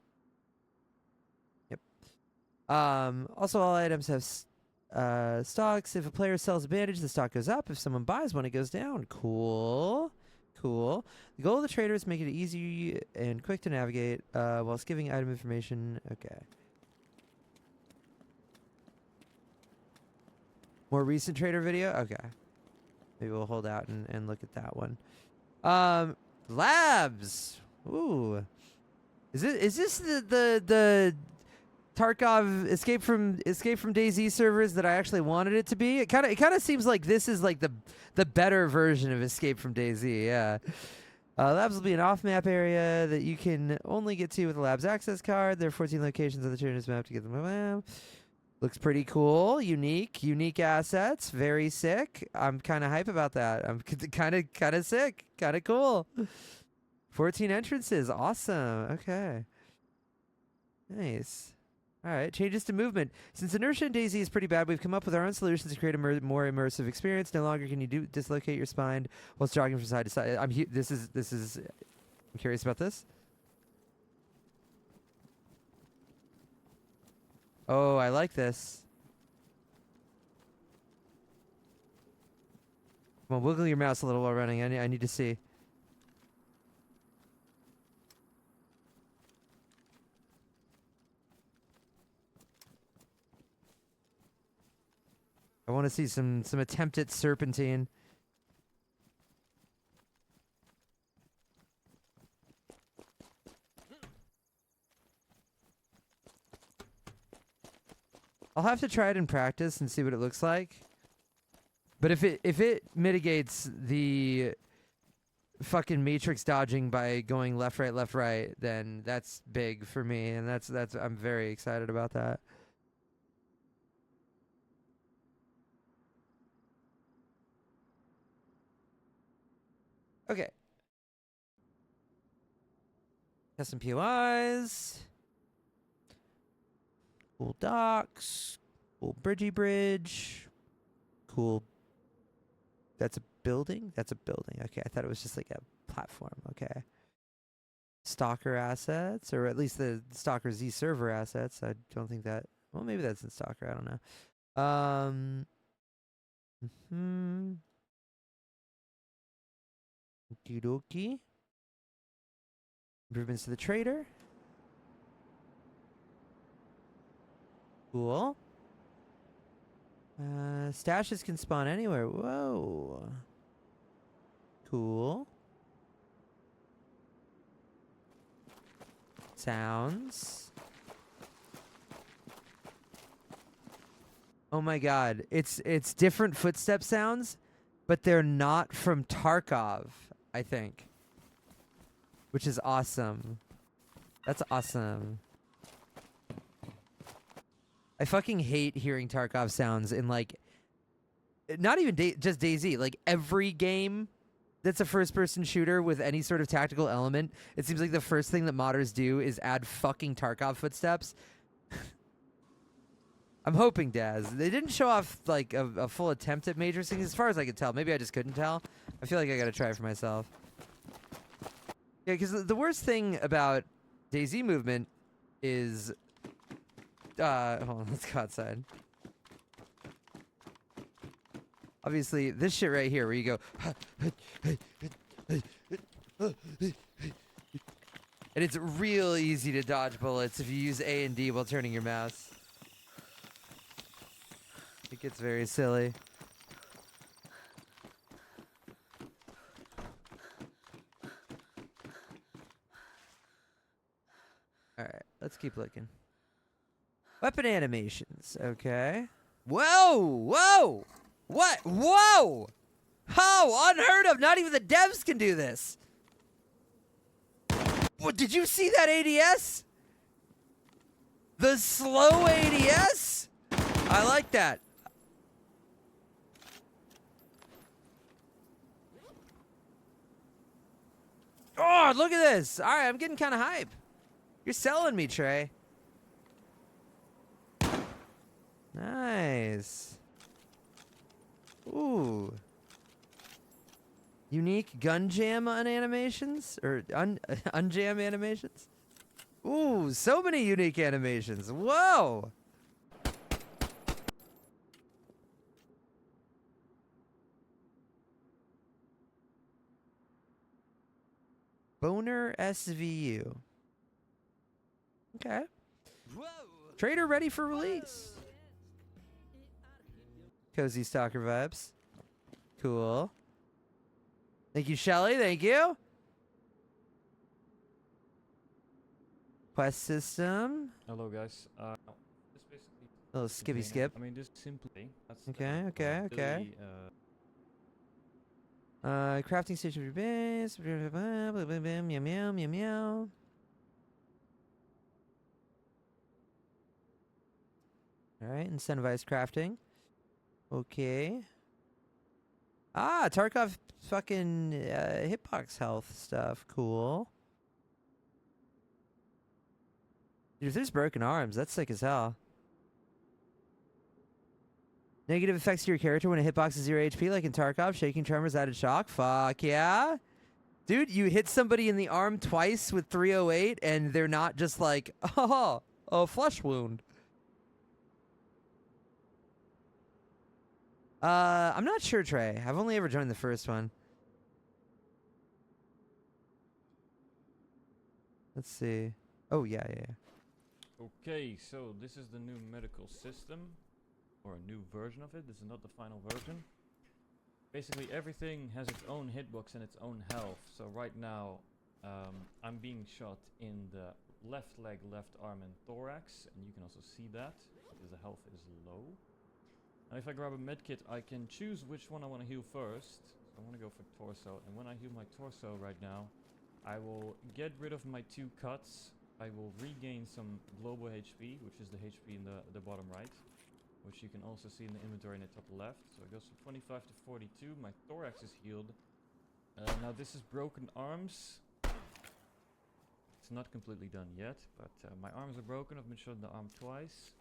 Also, all items have stocks. If a player sells a bandage, the stock goes up. If someone buys one, it goes down. Cool. Cool. The goal of the trader is to make it easy and quick to navigate whilst giving item information. Okay. More recent trader video? Okay. Maybe we'll hold out and look at that one. Labs. Ooh. Is this the Tarkov Escape from DayZ servers that I actually wanted it to be. It kind of seems like this is like the better version of Escape from DayZ. Yeah. Labs will be an off-map area that you can only get to with a labs access card. There are 14 locations on the Turners map to get them. Looks pretty cool. Unique assets. Very sick. I'm kind of hype about that. I'm kind of sick. Kind of cool. 14 entrances. Awesome. Okay. Nice. All right, changes to movement. Since inertia in DayZ is pretty bad, we've come up with our own solutions to create a more immersive experience. No longer can you dislocate your spine while jogging from side to side. I'm curious about this. Oh, I like this. Come on, wiggle your mouse a little while running. I need to see. I want to see some attempt at serpentine. I'll have to try it in practice and see what it looks like. But if it mitigates the fucking matrix dodging by going left right, then that's big for me, and that's I'm very excited about that. Okay. Custom POIs. Cool docks. Cool bridge. Cool. That's a building? That's a building. Okay, I thought it was just like a platform. Okay. Stalker assets, or at least the Stalker Z server assets. I don't think that... Well, maybe that's in Stalker. I don't know. Okie dokie. Improvements to the trader. Cool. Stashes can spawn anywhere. Whoa. Cool. Sounds. Oh my god. It's different footstep sounds, but they're not from Tarkov, I think. Which is awesome. That's awesome. I fucking hate hearing Tarkov sounds in, like, not even just DayZ, like every game that's a first-person shooter with any sort of tactical element. It seems like the first thing that modders do is add fucking Tarkov footsteps. I'm hoping, Daz. They didn't show off, like, a full attempt at matrixing, as far as I could tell. Maybe I just couldn't tell. I feel like I gotta try it for myself. Yeah, because the worst thing about DayZ movement is... hold on, let's go outside. Obviously, this shit right here, where you go... and it's real easy to dodge bullets if you use A and D while turning your mouse. It gets very silly. Alright, let's keep looking. Weapon animations, okay. Whoa! Whoa! What? Whoa! How? Unheard of! Not even the devs can do this! What, did you see that ADS? The slow ADS? I like that. Oh, look at this! Alright, I'm getting kind of hype. You're selling me, Trey. Nice. Ooh. Unique gun jam on animations? Or unjam animations? Ooh, so many unique animations. Whoa! Boner SVU. Okay. Trader ready for release. Cozy Stalker vibes. Cool. Thank you, Shelly. Thank you. Quest system. Hello, guys. This basically Little is skippy container- skip. I mean, this simply. That's Okay, the okay, okay. ability, Crafting station for your base. Meow meow meow meow. All right, incentivized crafting. Okay. Ah, Tarkov fucking hitbox health stuff. Cool. Dude, if there's broken arms, that's sick as hell. Negative effects to your character when a hitbox is 0 HP, like in Tarkov. Shaking tremors, added shock. Fuck yeah. Dude, you hit somebody in the arm twice with 308, and they're not just like, oh, a flesh wound. I'm not sure, Trey. I've only ever joined the first one. Let's see. Oh, yeah. Okay, so this is the new medical system, or a new version of it. This is not the final version. Basically, everything has its own hitbox and its own health. So right now, I'm being shot in the left leg, left arm, and thorax, and you can also see that because the health is low. Now, if I grab a medkit, I can choose which one I want to heal first. I want to go for torso, and when I heal my torso right now, I will get rid of my 2 cuts. I will regain some global HP, which is the HP in the bottom right, which you can also see in the inventory in the top left. So it goes from 25 to 42. My thorax is healed. Now this is broken arms. It's not completely done yet, but my arms are broken. I've been shot in the arm twice.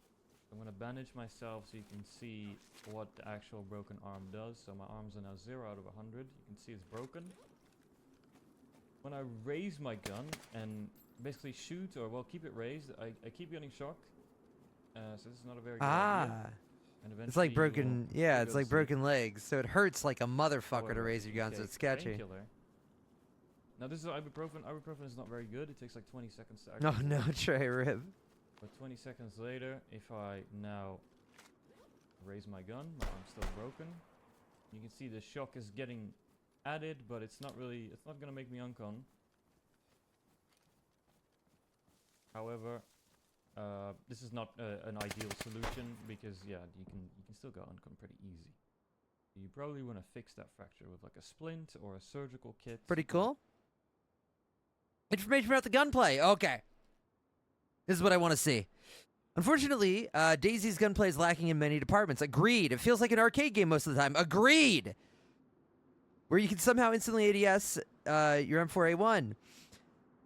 I'm going to bandage myself so you can see what the actual broken arm does. So my arms are now 0 out of 100. You can see it's broken. When I raise my gun and basically shoot, or well, keep it raised, I keep getting shock. So this is not a very good idea. And It's like eventually broken, you'll yeah, be it's able like to see. broken legs. So it hurts like a motherfucker to However, raise your you gun, so take it's sketchy. painkiller. Now this is ibuprofen. Ibuprofen is not very good. It takes like 20 seconds to No, actually no, work. Trey, rip. But 20 seconds later, if I now raise my gun, my arm's still broken. You can see the shock is getting added, but it's not gonna make me uncon. However, this is not an ideal solution because yeah, you can still go uncon pretty easy. You probably want to fix that fracture with like a splint or a surgical kit. Pretty cool. Information about the gunplay. Okay. This is what I want to see. Unfortunately, DayZZZ's gunplay is lacking in many departments. Agreed. It feels like an arcade game most of the time. Agreed. Where you can somehow instantly ADS your M4A1.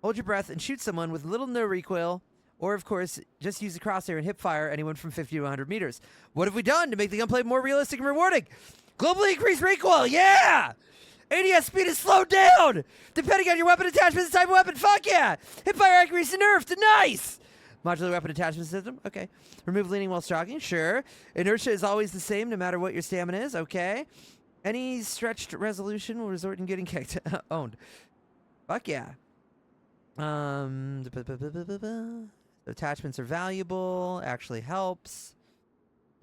Hold your breath and shoot someone with little to no recoil. Or, of course, just use the crosshair and hip fire anyone from 50 to 100 meters. What have we done to make the gunplay more realistic and rewarding? Globally increased recoil. Yeah! ADS speed is slowed down! Depending on your weapon attachment and type of weapon. Fuck yeah! Hipfire accuracy nerfed. Nice! Modular weapon attachment system. Okay. Remove leaning while stalking. Sure. Inertia is always the same no matter what your stamina is. Okay. Any stretched resolution will resort in getting kicked. Owned. Fuck yeah. Attachments are valuable. Actually helps.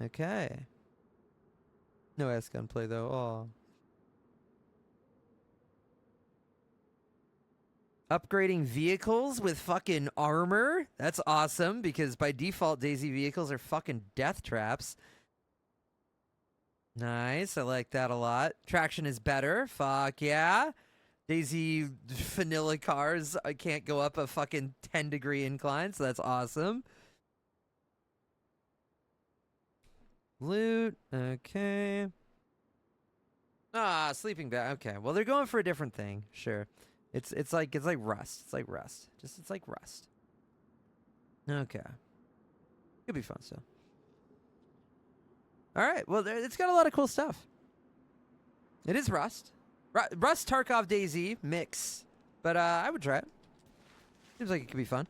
Okay. No S gunplay though. Oh. Upgrading vehicles with fucking armor. That's awesome because by default DayZ vehicles are fucking death traps. Nice. I like that a lot. Traction is better. Fuck yeah. DayZ vanilla cars can't go up a fucking 10-degree incline, so that's awesome. Loot. Okay. Ah, sleeping bag. Okay. Well, they're going for a different thing. Sure. It's like Rust. It's like Rust. It's like Rust. Okay. Could be fun still. All right. Well, it's got a lot of cool stuff. It is Rust. Rust Tarkov DayZ mix, but I would try it. Seems like it could be fun.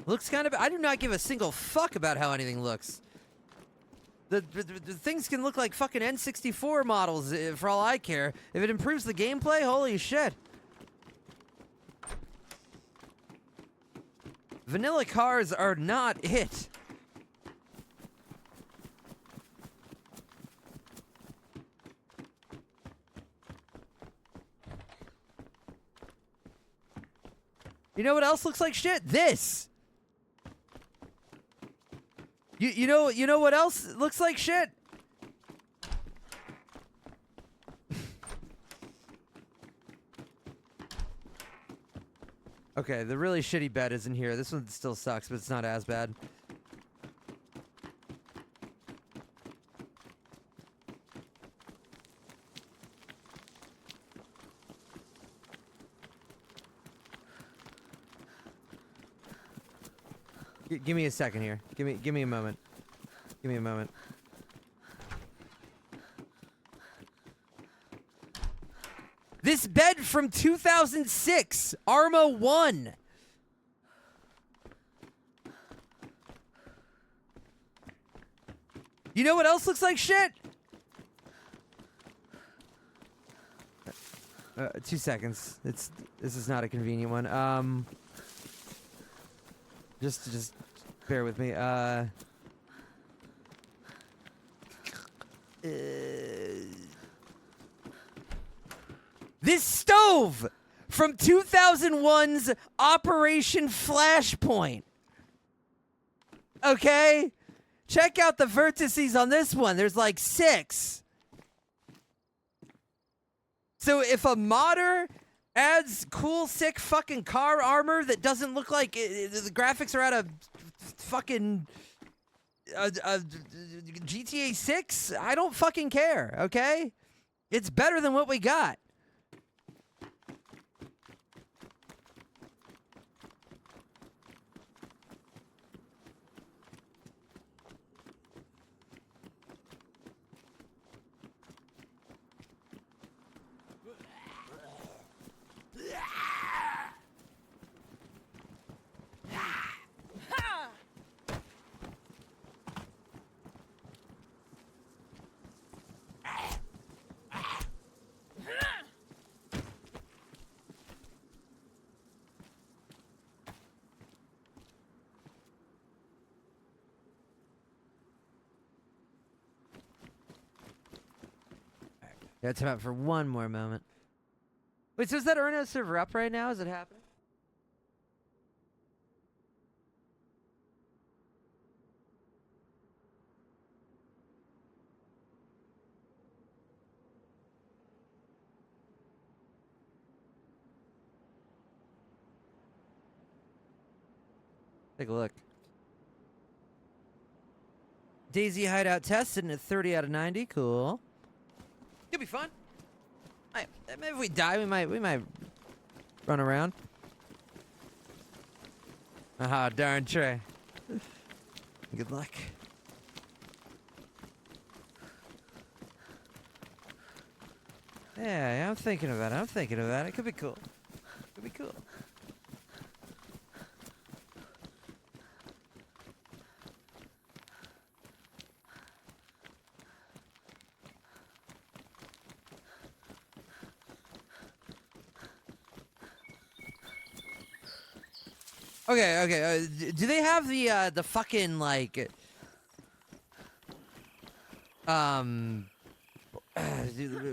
Looks kind of. I do not give a single fuck about how anything looks. The things can look like fucking N64 models for all I care. If it improves the gameplay, holy shit. Vanilla cars are not it. You know what else looks like shit? This. You know what else looks like shit? Okay, the really shitty bed isn't here. This one still sucks, but it's not as bad. Give me a second here. Give me a moment. Give me a moment. This bed from 2006, Arma 1. You know what else looks like shit? 2 seconds. This is not a convenient one. Just bear with me. This stove from 2001's Operation Flashpoint. Okay? Check out the vertices on this one. There's like 6. So if a modder adds cool, sick fucking car armor that doesn't look like the graphics are out of fucking GTA 6, I don't fucking care, okay? It's better than what we got. Yeah, time out for one more moment. Wait, so is that Erno server up right now? Is it happening? Take a look. Daisy hideout tested at 30 out of 90. Cool. It'll be fun. Maybe if we die, we might run around. Aha, darn Trey. Good luck. Yeah, I'm thinking about it. It could be cool. Could be cool. Okay. Do they have the fucking like what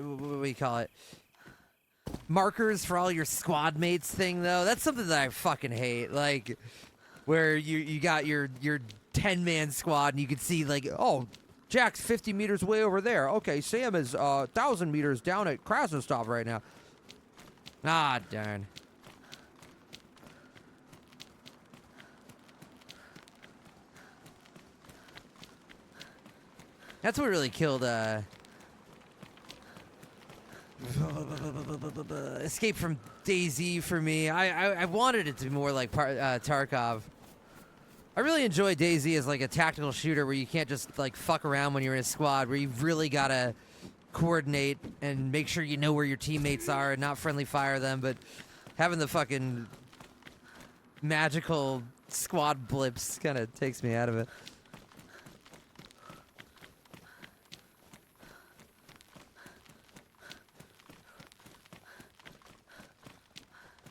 do you call it? Markers for all your squad mates thing though? That's something that I fucking hate. Like where you got your 10-man squad and you can see like, oh, Jack's 50 meters way over there. Okay, Sam is 1,000 meters down at Krasnostov right now. Ah, darn. That's what really killed Escape from DayZZZ for me. I wanted it to be more like Tarkov. I really enjoy DayZZZ as like a tactical shooter where you can't just like fuck around when you're in a squad, where you've really gotta coordinate and make sure you know where your teammates are and not friendly fire them, but having the fucking magical squad blips kind of takes me out of it.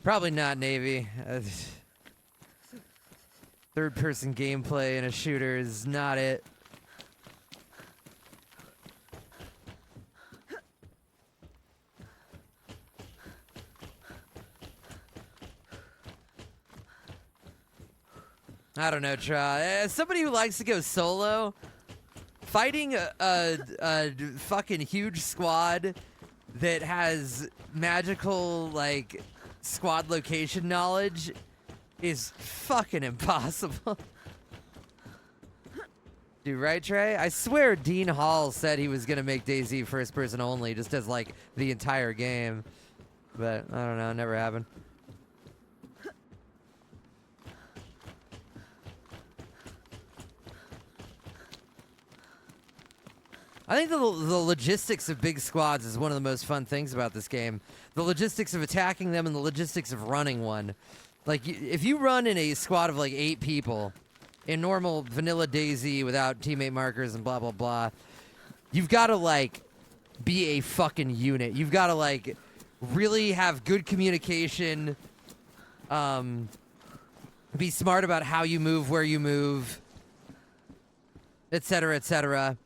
Probably not Navy. Third-person gameplay in a shooter is not it. I don't know, Tra. As somebody who likes to go solo, fighting a fucking huge squad that has magical, like, squad location knowledge is fucking impossible. Dude, right, Trey? I swear Dean Hall said he was going to make DayZ first person only, just as, like, the entire game. But, I don't know, it never happened. I think the logistics of big squads is one of the most fun things about this game. The logistics of attacking them and the logistics of running one. Like, if you run in a squad of, like, 8 people, in normal vanilla DayZ without teammate markers and blah, blah, blah, you've got to, like, be a fucking unit. You've got to, like, really have good communication, be smart about how you move, where you move, etc., etc.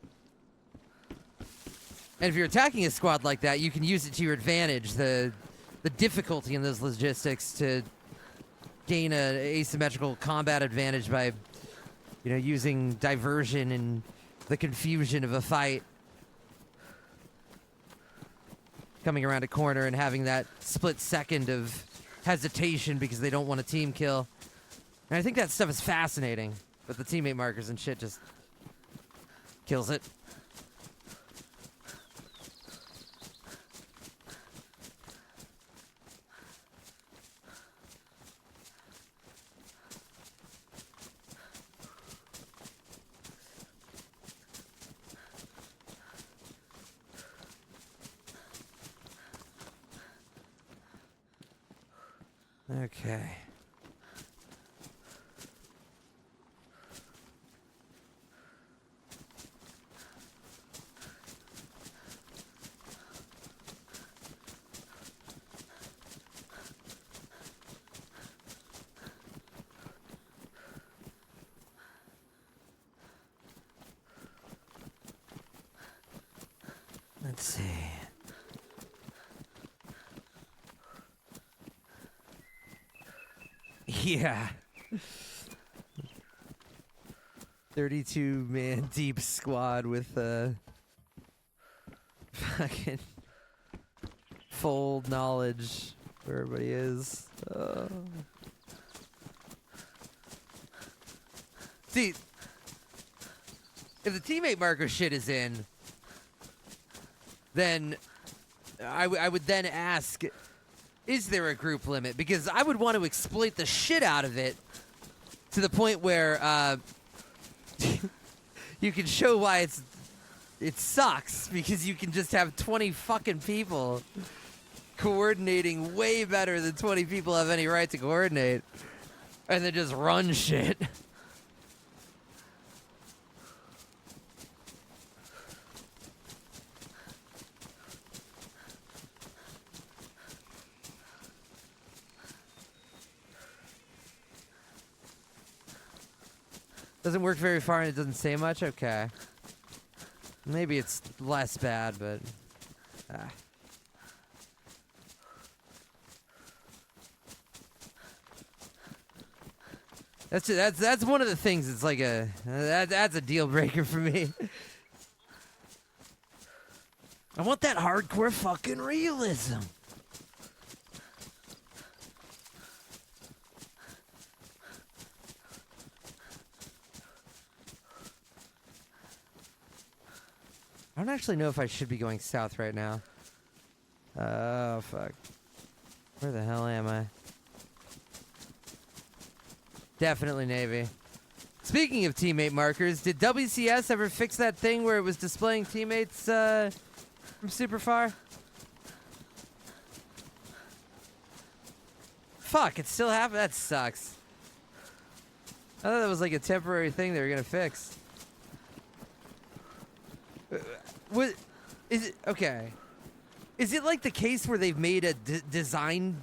And if you're attacking a squad like that, you can use it to your advantage, the difficulty in those logistics to gain an asymmetrical combat advantage by, you know, using diversion and the confusion of a fight. Coming around a corner and having that split second of hesitation because they don't want a team kill. And I think that stuff is fascinating, but the teammate markers and shit just kills it. Okay. Let's see. Yeah. 32-man deep squad with fucking full knowledge where everybody is. See, if the teammate marker shit is in, then I would then ask, is there a group limit? Because I would want to exploit the shit out of it to the point where you can show why it sucks, because you can just have 20 fucking people coordinating way better than 20 people have any right to coordinate, and then just run shit. Doesn't work very far and it doesn't say much? Okay. Maybe it's less bad, but... That's one of the things. It's like that's a deal breaker for me. I want that hardcore fucking realism. I don't actually know if I should be going south right now. Oh, fuck. Where the hell am I? Definitely Navy. Speaking of teammate markers, did WCS ever fix that thing where it was displaying teammates from super far? Fuck, it still happened? That sucks. I thought that was like a temporary thing they were gonna fix. What is it? Okay, is it like the case where they've made a design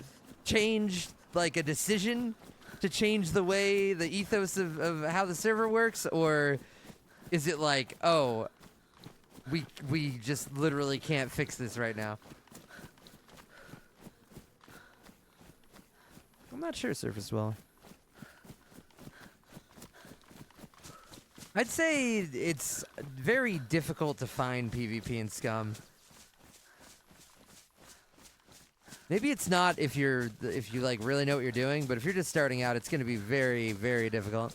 change, like a decision to change the way the ethos of how the server works, or is it like, oh, we just literally can't fix this right now? I'm not sure, Surface Well. I'd say it's very difficult to find PvP in Scum. Maybe it's not if you like really know what you're doing, but if you're just starting out, it's going to be very, very difficult.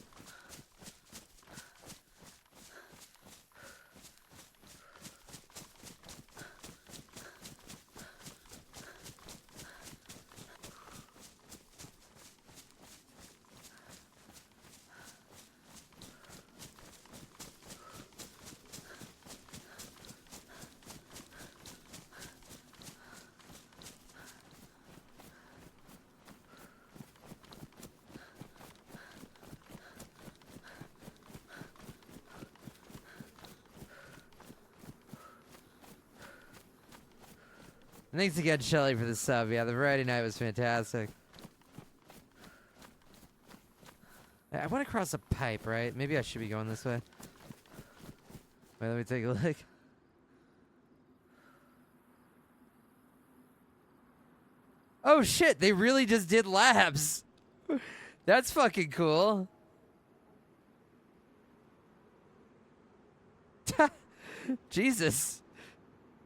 Thanks again, Shelly, for the sub. Yeah, the variety night was fantastic. I went across a pipe, right? Maybe I should be going this way. Wait, let me take a look. Oh shit, they really just did labs. That's fucking cool. Jesus.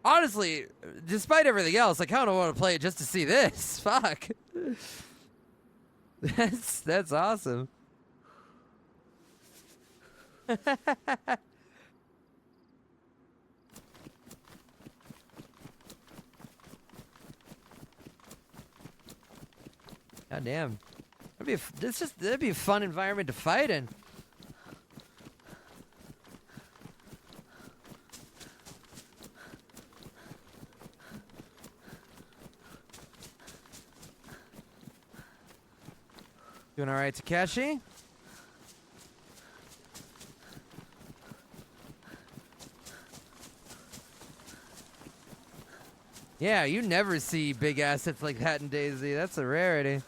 Honestly, despite everything else, I kind of want to play it just to see this. Fuck. That's awesome. God damn. That'd be a fun environment to fight in. Doing all right, Takeshi? Yeah, you never see big assets like that in DayZZZ. That's a rarity.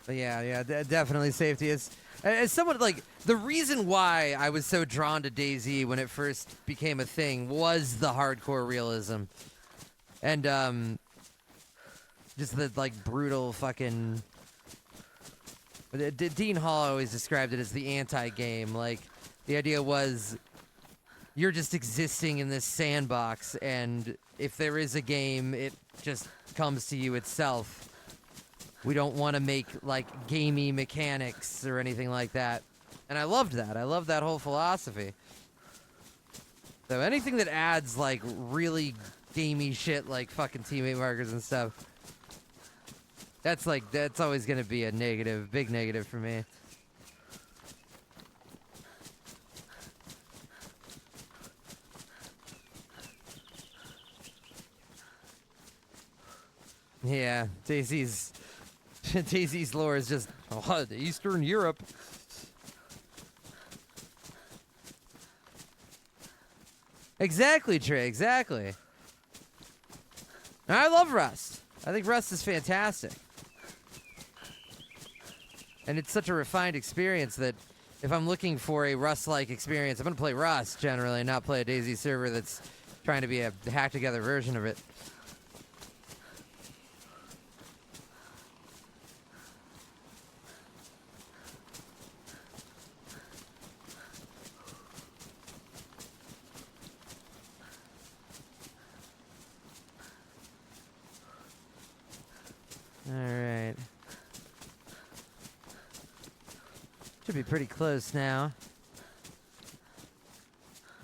But yeah, definitely safety is. As someone like the reason why I was so drawn to DayZZZ when it first became a thing was the hardcore realism, and just the like brutal fucking. Dean Hall always described it as the anti-game. Like the idea was, you're just existing in this sandbox, and if there is a game, it just comes to you itself. We don't want to make, like, gamey mechanics or anything like that. And I loved that. I loved that whole philosophy. So anything that adds, like, really gamey shit like fucking teammate markers and stuff, that's always going to be a negative, big negative for me. Yeah, DayZZZ's lore is just Eastern Europe. Exactly, Trey, exactly. And I love Rust. I think Rust is fantastic. And it's such a refined experience that if I'm looking for a Rust-like experience, I'm going to play Rust generally, not play a DayZZZ server that's trying to be a hacked-together version of it. Alright. Should be pretty close now.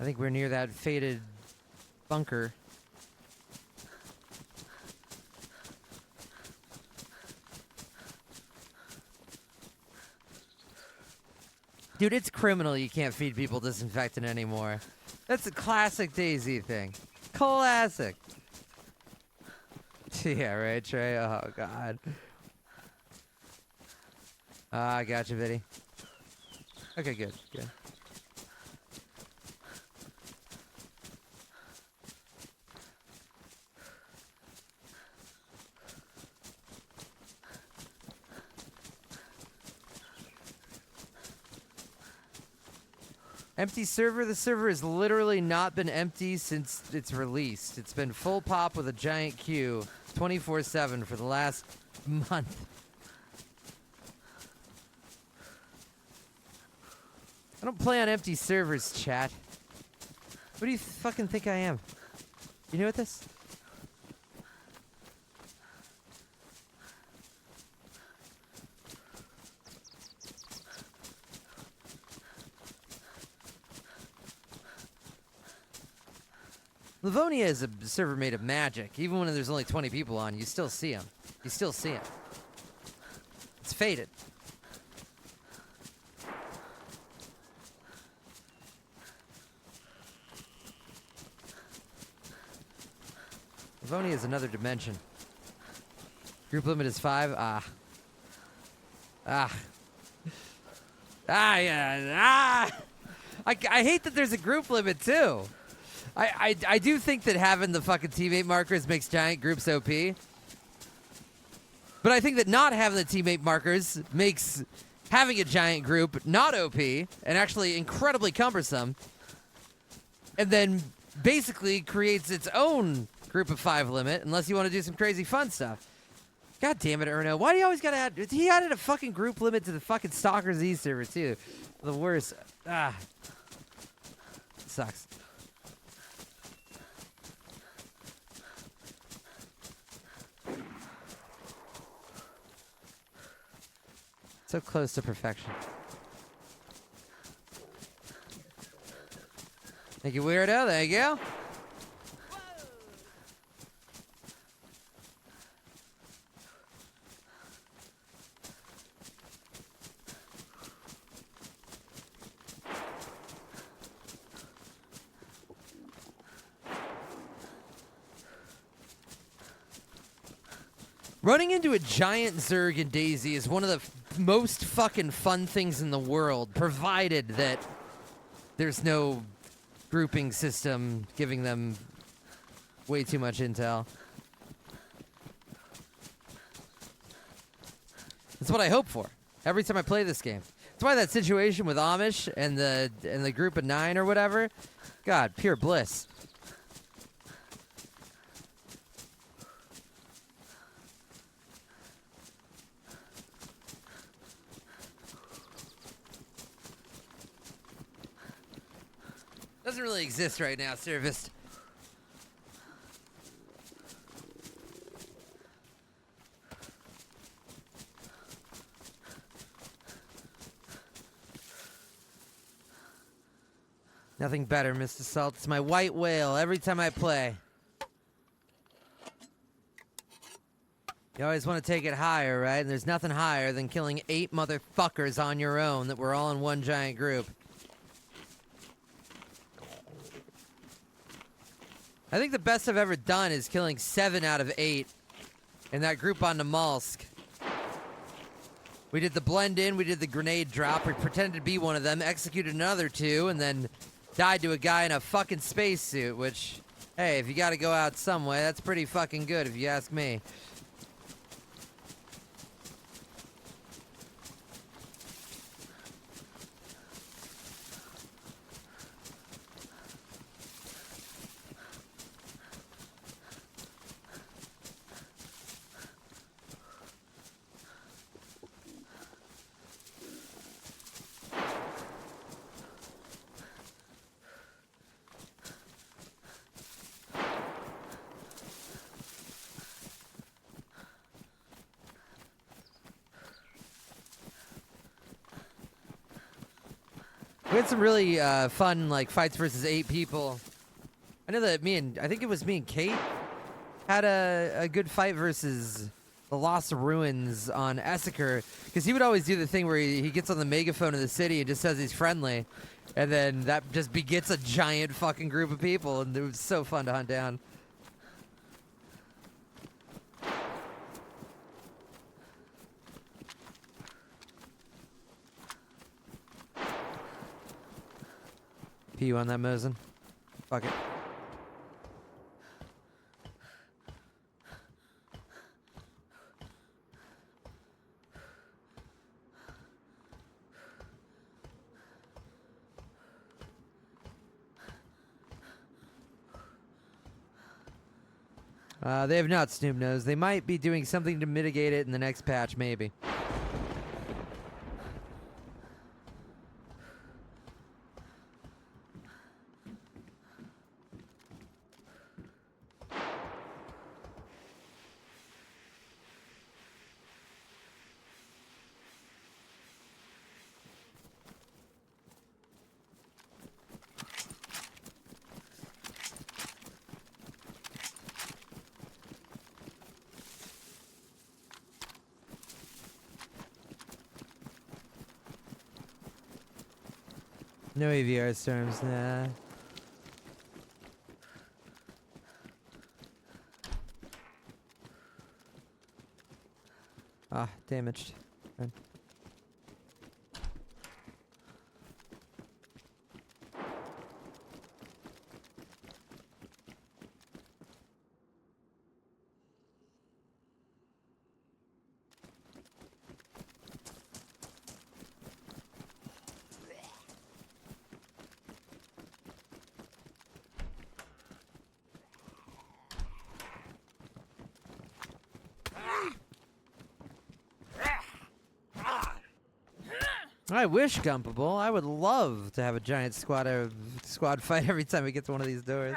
I think we're near that faded bunker. Dude, it's criminal you can't feed people disinfectant anymore. That's a classic DayZZZ thing. Classic. Yeah, right, Trey? Oh, God. I got you, Biddy. Okay, good. Empty server? The server has literally not been empty since it's released. It's been full pop with a giant queue 24/7 for the last month. I don't play on empty servers, chat. What do you fucking think I am? You know what this? Livonia is a server made of magic. Even when there's only 20 people on, you still see them. You still see them. It's fated. Livonia is another dimension. Group limit is 5. Yeah. I hate that there's a group limit too. I do think that having the fucking teammate markers makes giant groups OP. But I think that not having the teammate markers makes having a giant group not OP and actually incredibly cumbersome. And then basically creates its own group of 5 limit unless you want to do some crazy fun stuff. God damn it, Erno. Why do you always gotta add... He added a fucking group limit to the fucking Stalker Z server too. The worst. Sucks. So close to perfection. Thank you, weirdo. There you go. Running into a giant Zerg in DayZ is one of the most fucking fun things in the world, provided that there's no grouping system giving them way too much intel. That's what I hope for every time I play this game. That's why that situation with Amish and the group of 9 or whatever, God, pure bliss. Doesn't really exist right now, Servist. Nothing better, Mr. Salt. It's my white whale every time I play. You always want to take it higher, right? And there's nothing higher than killing 8 motherfuckers on your own that we're all in one giant group. I think the best I've ever done is killing 7 out of 8 in that group on Namalsk. We did the blend in, we did the grenade drop, we pretended to be one of them, executed another 2, and then died to a guy in a fucking spacesuit, which, hey, if you gotta go out some way, that's pretty fucking good if you ask me. We had some really fun like fights versus 8 people. I know that I think it was me and Kate had a good fight versus the Lost Ruins on Essaker, because he would always do the thing where he gets on the megaphone in the city and just says he's friendly, and then that just begets a giant fucking group of people, and it was so fun to hunt down. You on that, Mosin? Fuck it. They have not, Snoop Nose. They might be doing something to mitigate it in the next patch, maybe. No AVR storms, nah. Ah, damaged. Fine. I wish, Gumpable. I would love to have a giant squad fight every time we get to one of these doors.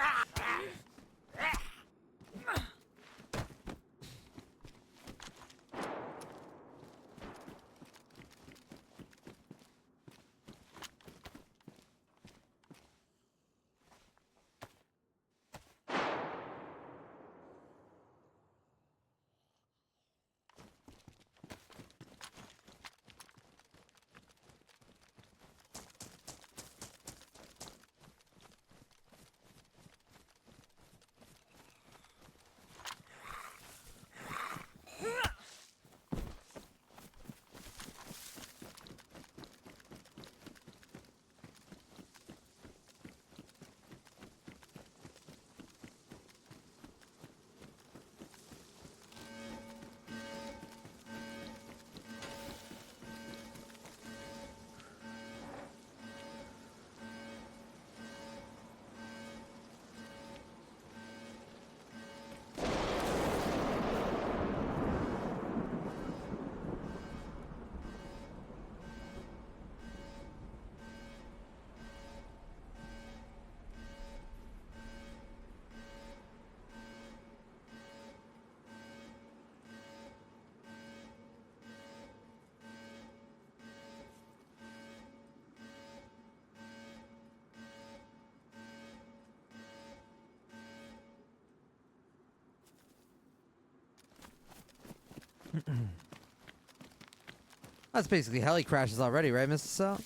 That's basically heli crashes already, right, Mr. Salt?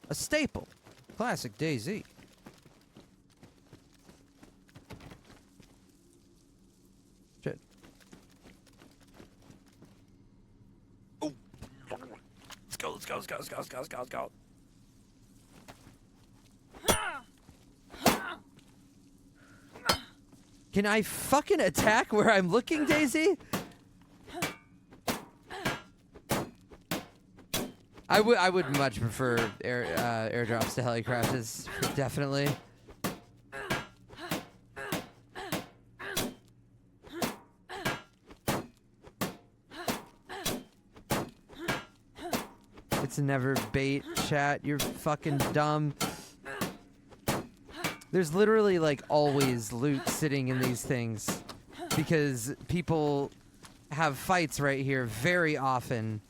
A staple. Classic DayZZZ. Shit. Oh! Let's go, let's go, let's go, let's go, let's go, let's go, let's go. Can I fucking attack where I'm looking, DayZZZ? I would much prefer airdrops to heli crashes, definitely. It's never bait, chat. You're fucking dumb. There's literally like always loot sitting in these things because people have fights right here very often.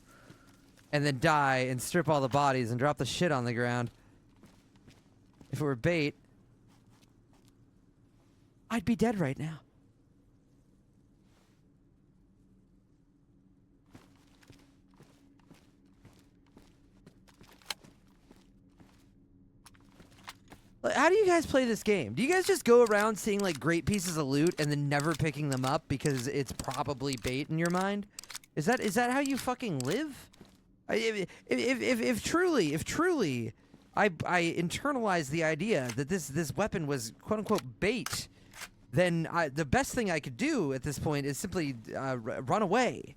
And then die and strip all the bodies and drop the shit on the ground. If it were bait, I'd be dead right now. How do you guys play this game? Do you guys just go around seeing like great pieces of loot and then never picking them up because it's probably bait in your mind? Is that how you fucking live? If truly I internalize the idea that this weapon was quote unquote bait, then the best thing I could do at this point is simply run away.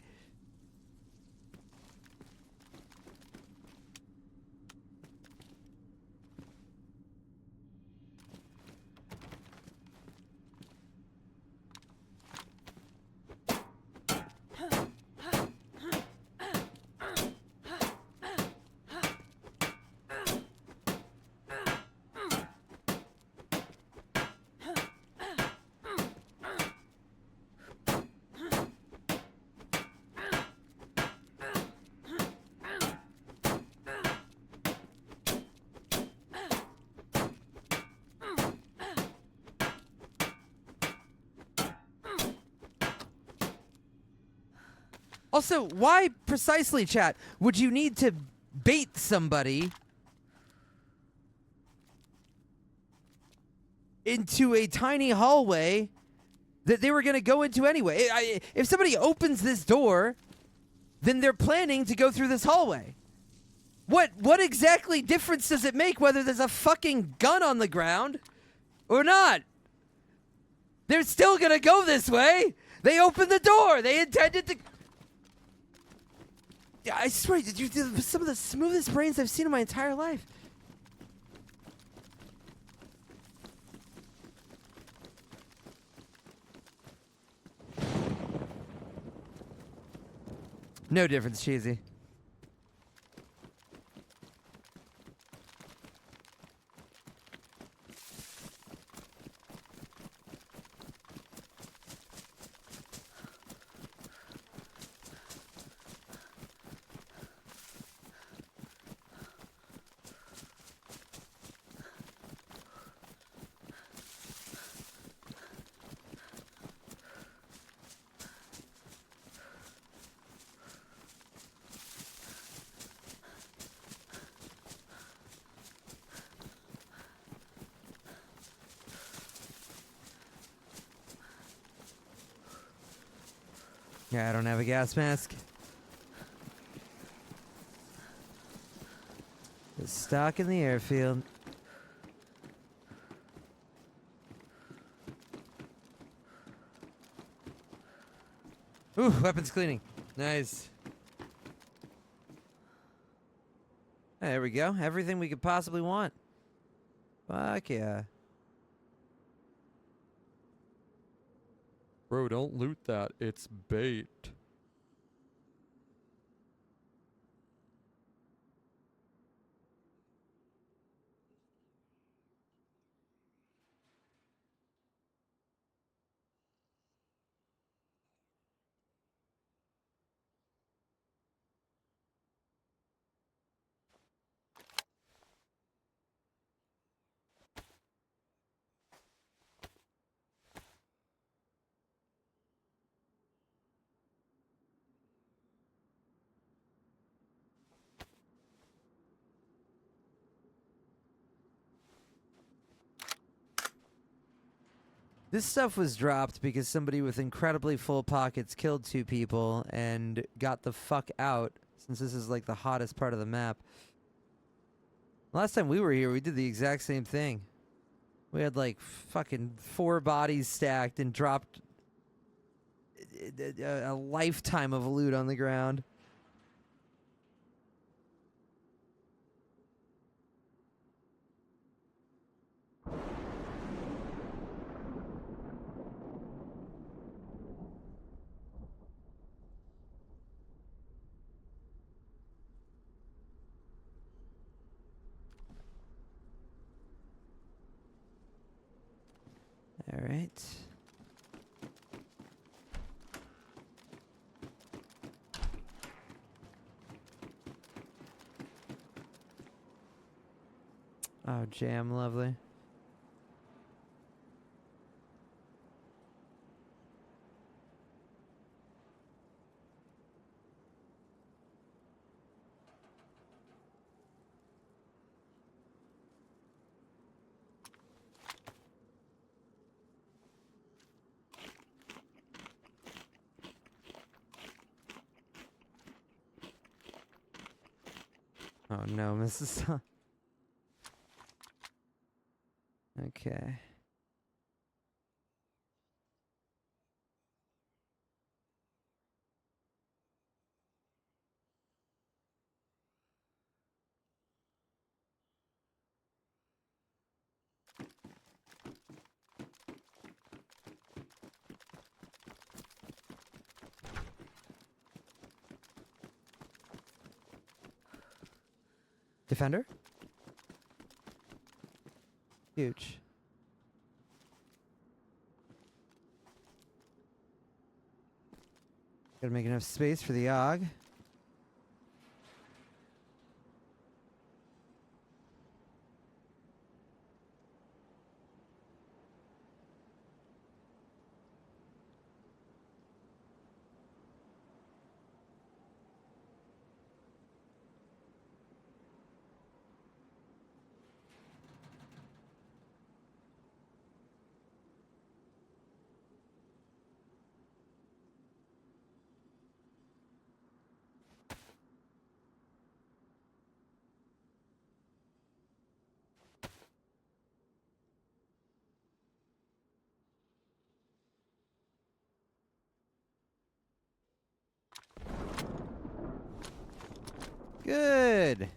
Also, why precisely, chat, would you need to bait somebody into a tiny hallway that they were going to go into anyway? If somebody opens this door, then they're planning to go through this hallway. What exactly difference does it make whether there's a fucking gun on the ground or not? They're still going to go this way. They opened the door. They intended to... Yeah, I swear, you're some of the smoothest brains I've seen in my entire life. No difference, Cheesy. Yeah, I don't have a gas mask. It's stuck in the airfield. Ooh, weapons cleaning. Nice. There we go. Everything we could possibly want. Fuck yeah. Bro, don't loot that. It's bait. This stuff was dropped because somebody with incredibly full pockets killed 2 people and got the fuck out, since this is like the hottest part of the map. Last time we were here, we did the exact same thing. We had like fucking 4 bodies stacked and dropped a lifetime of loot on the ground. All right. Oh, jam, lovely. Oh no, Mrs. Okay. Defender? Huge. Gotta make enough space for the AUG. Good.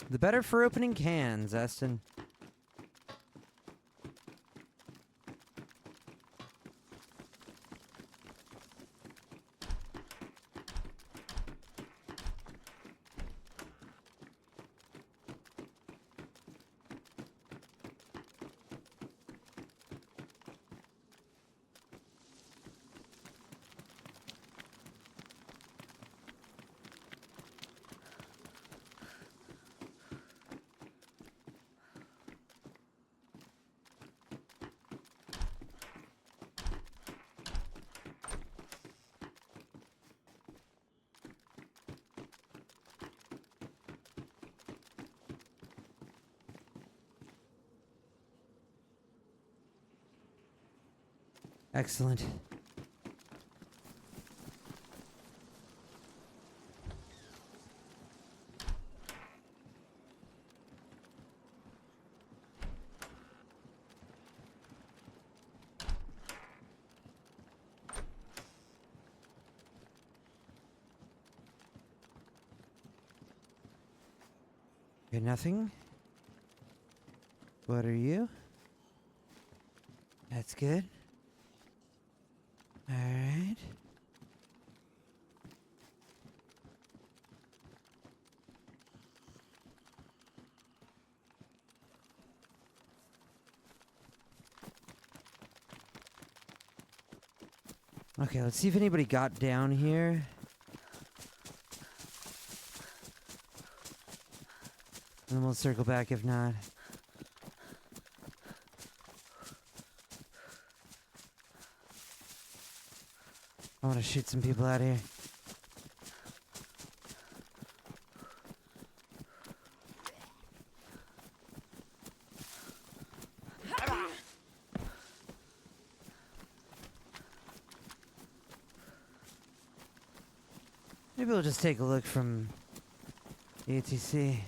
The better for opening cans, Eston. Excellent. You're nothing? What are you? That's good. Alright. Okay, let's see if anybody got down here. And then we'll circle back if not. I want to shoot some people out here. Maybe we'll just take a look from the ATC.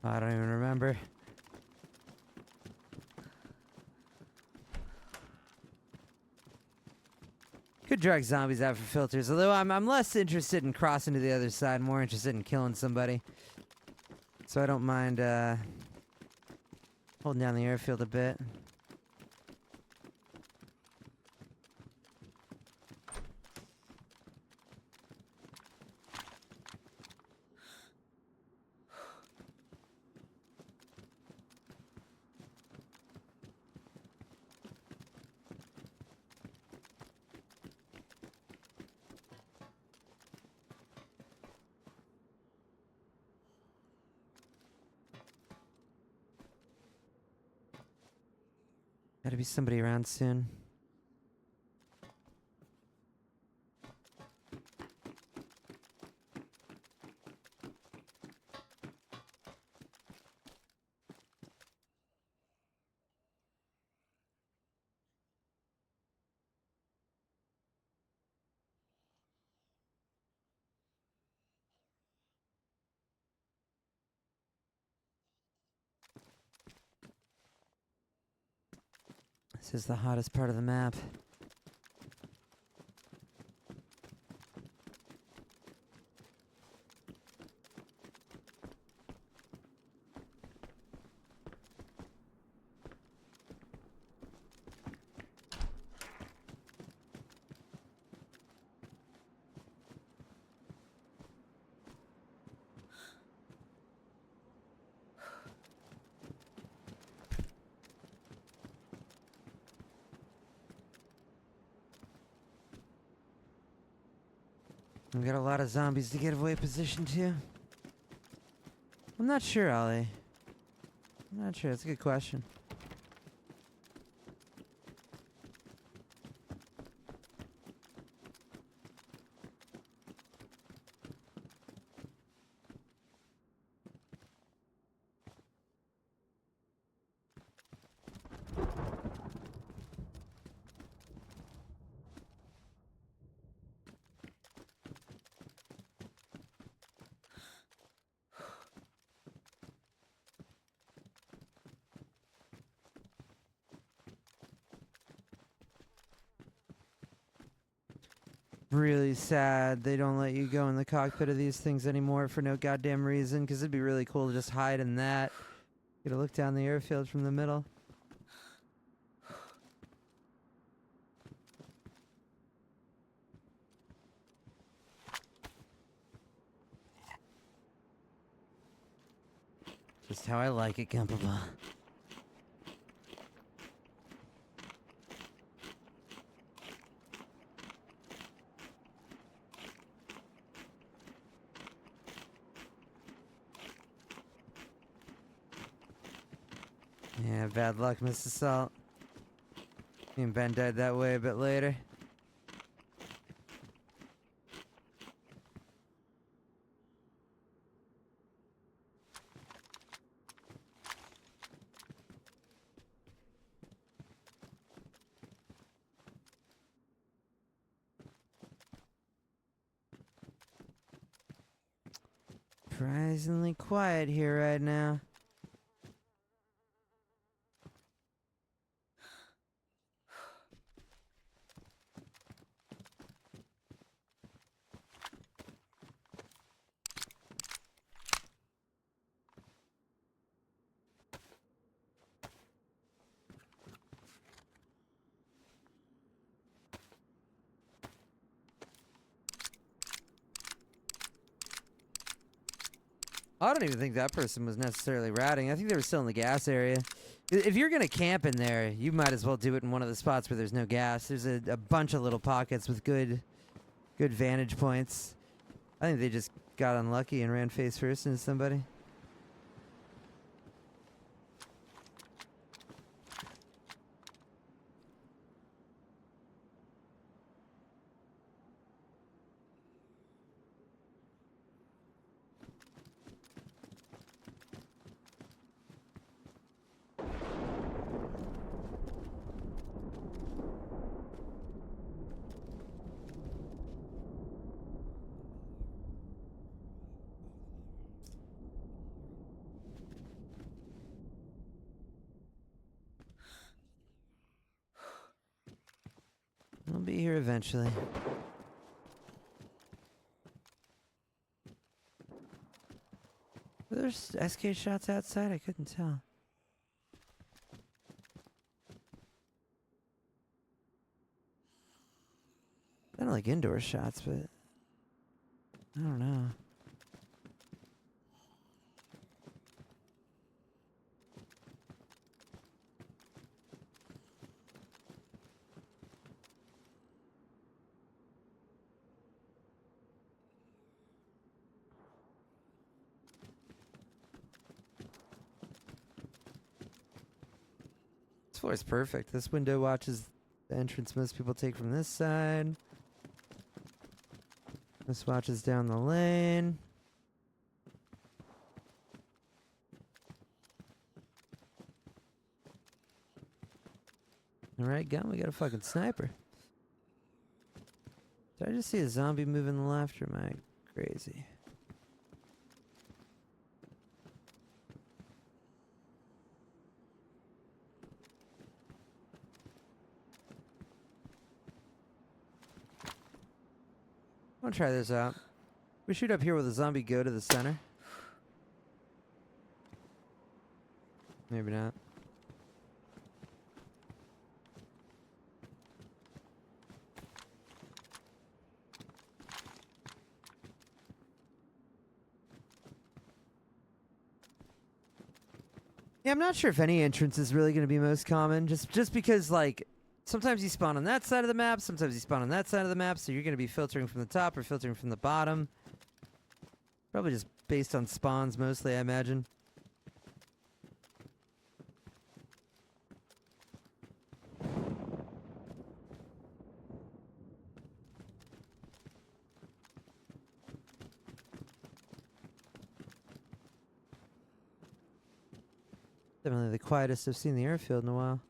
I don't even remember. Could drag zombies out for filters, although I'm less interested in crossing to the other side, more interested in killing somebody. So I don't mind holding down the airfield a bit. Gotta be somebody around soon. This is the hottest part of the map. We got a lot of zombies to get away position to. I'm not sure, Ollie. I'm not sure. That's a good question. really sad they don't let you go in the cockpit of these things anymore for no goddamn reason, because it'd be really cool to just hide in that. Get a look down the airfield from the middle. Just how I like it, Gumpaba. Yeah, bad luck, Mr. Salt. Me and Ben died that way a bit later. Surprisingly quiet here right now. I don't even think that person was necessarily routing. I think they were still in the gas area. If you're going to camp in there, you might as well do it in one of the spots where there's no gas. There's a bunch of little pockets with good vantage points. I think they just got unlucky and ran face first into somebody. I'll be here eventually. Were there SK shots outside? I couldn't tell. Sounded like indoor shots, but I don't know. This floor is perfect. This window watches the entrance most people take from this side. This watches down the lane. Alright, gun, we got a fucking sniper. Did I just see a zombie moving left, or am I crazy? I want to try this out. We shoot up here with a zombie go to the center. Maybe not. Yeah, I'm not sure if any entrance is really going to be most common, just because, like, sometimes you spawn on that side of the map, sometimes you spawn on that side of the map, so you're going to be filtering from the top or filtering from the bottom. Probably just based on spawns mostly, I imagine. Definitely the quietest I've seen the airfield in a while.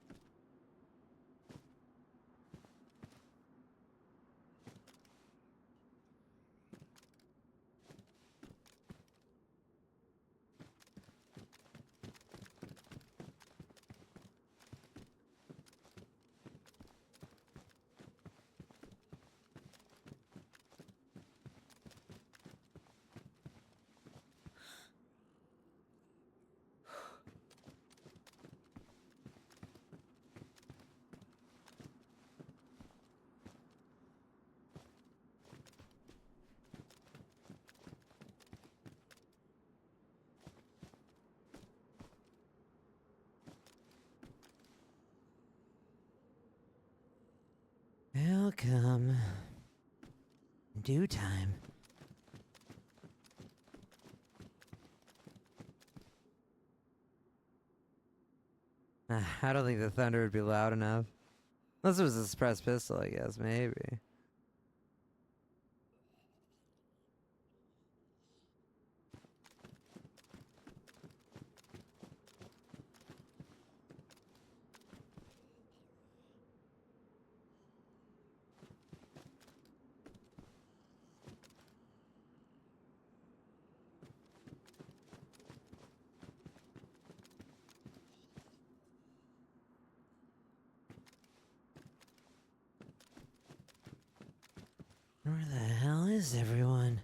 come in due time. I don't think the thunder would be loud enough. Unless it was a suppressed pistol, I guess, maybe. Where the hell is everyone?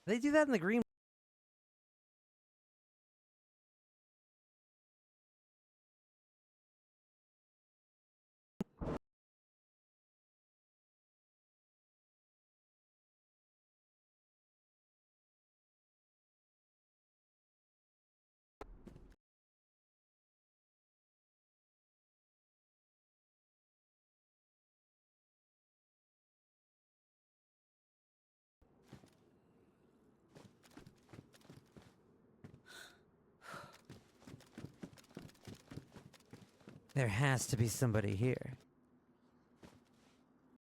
They do that in the green. There has to be somebody here.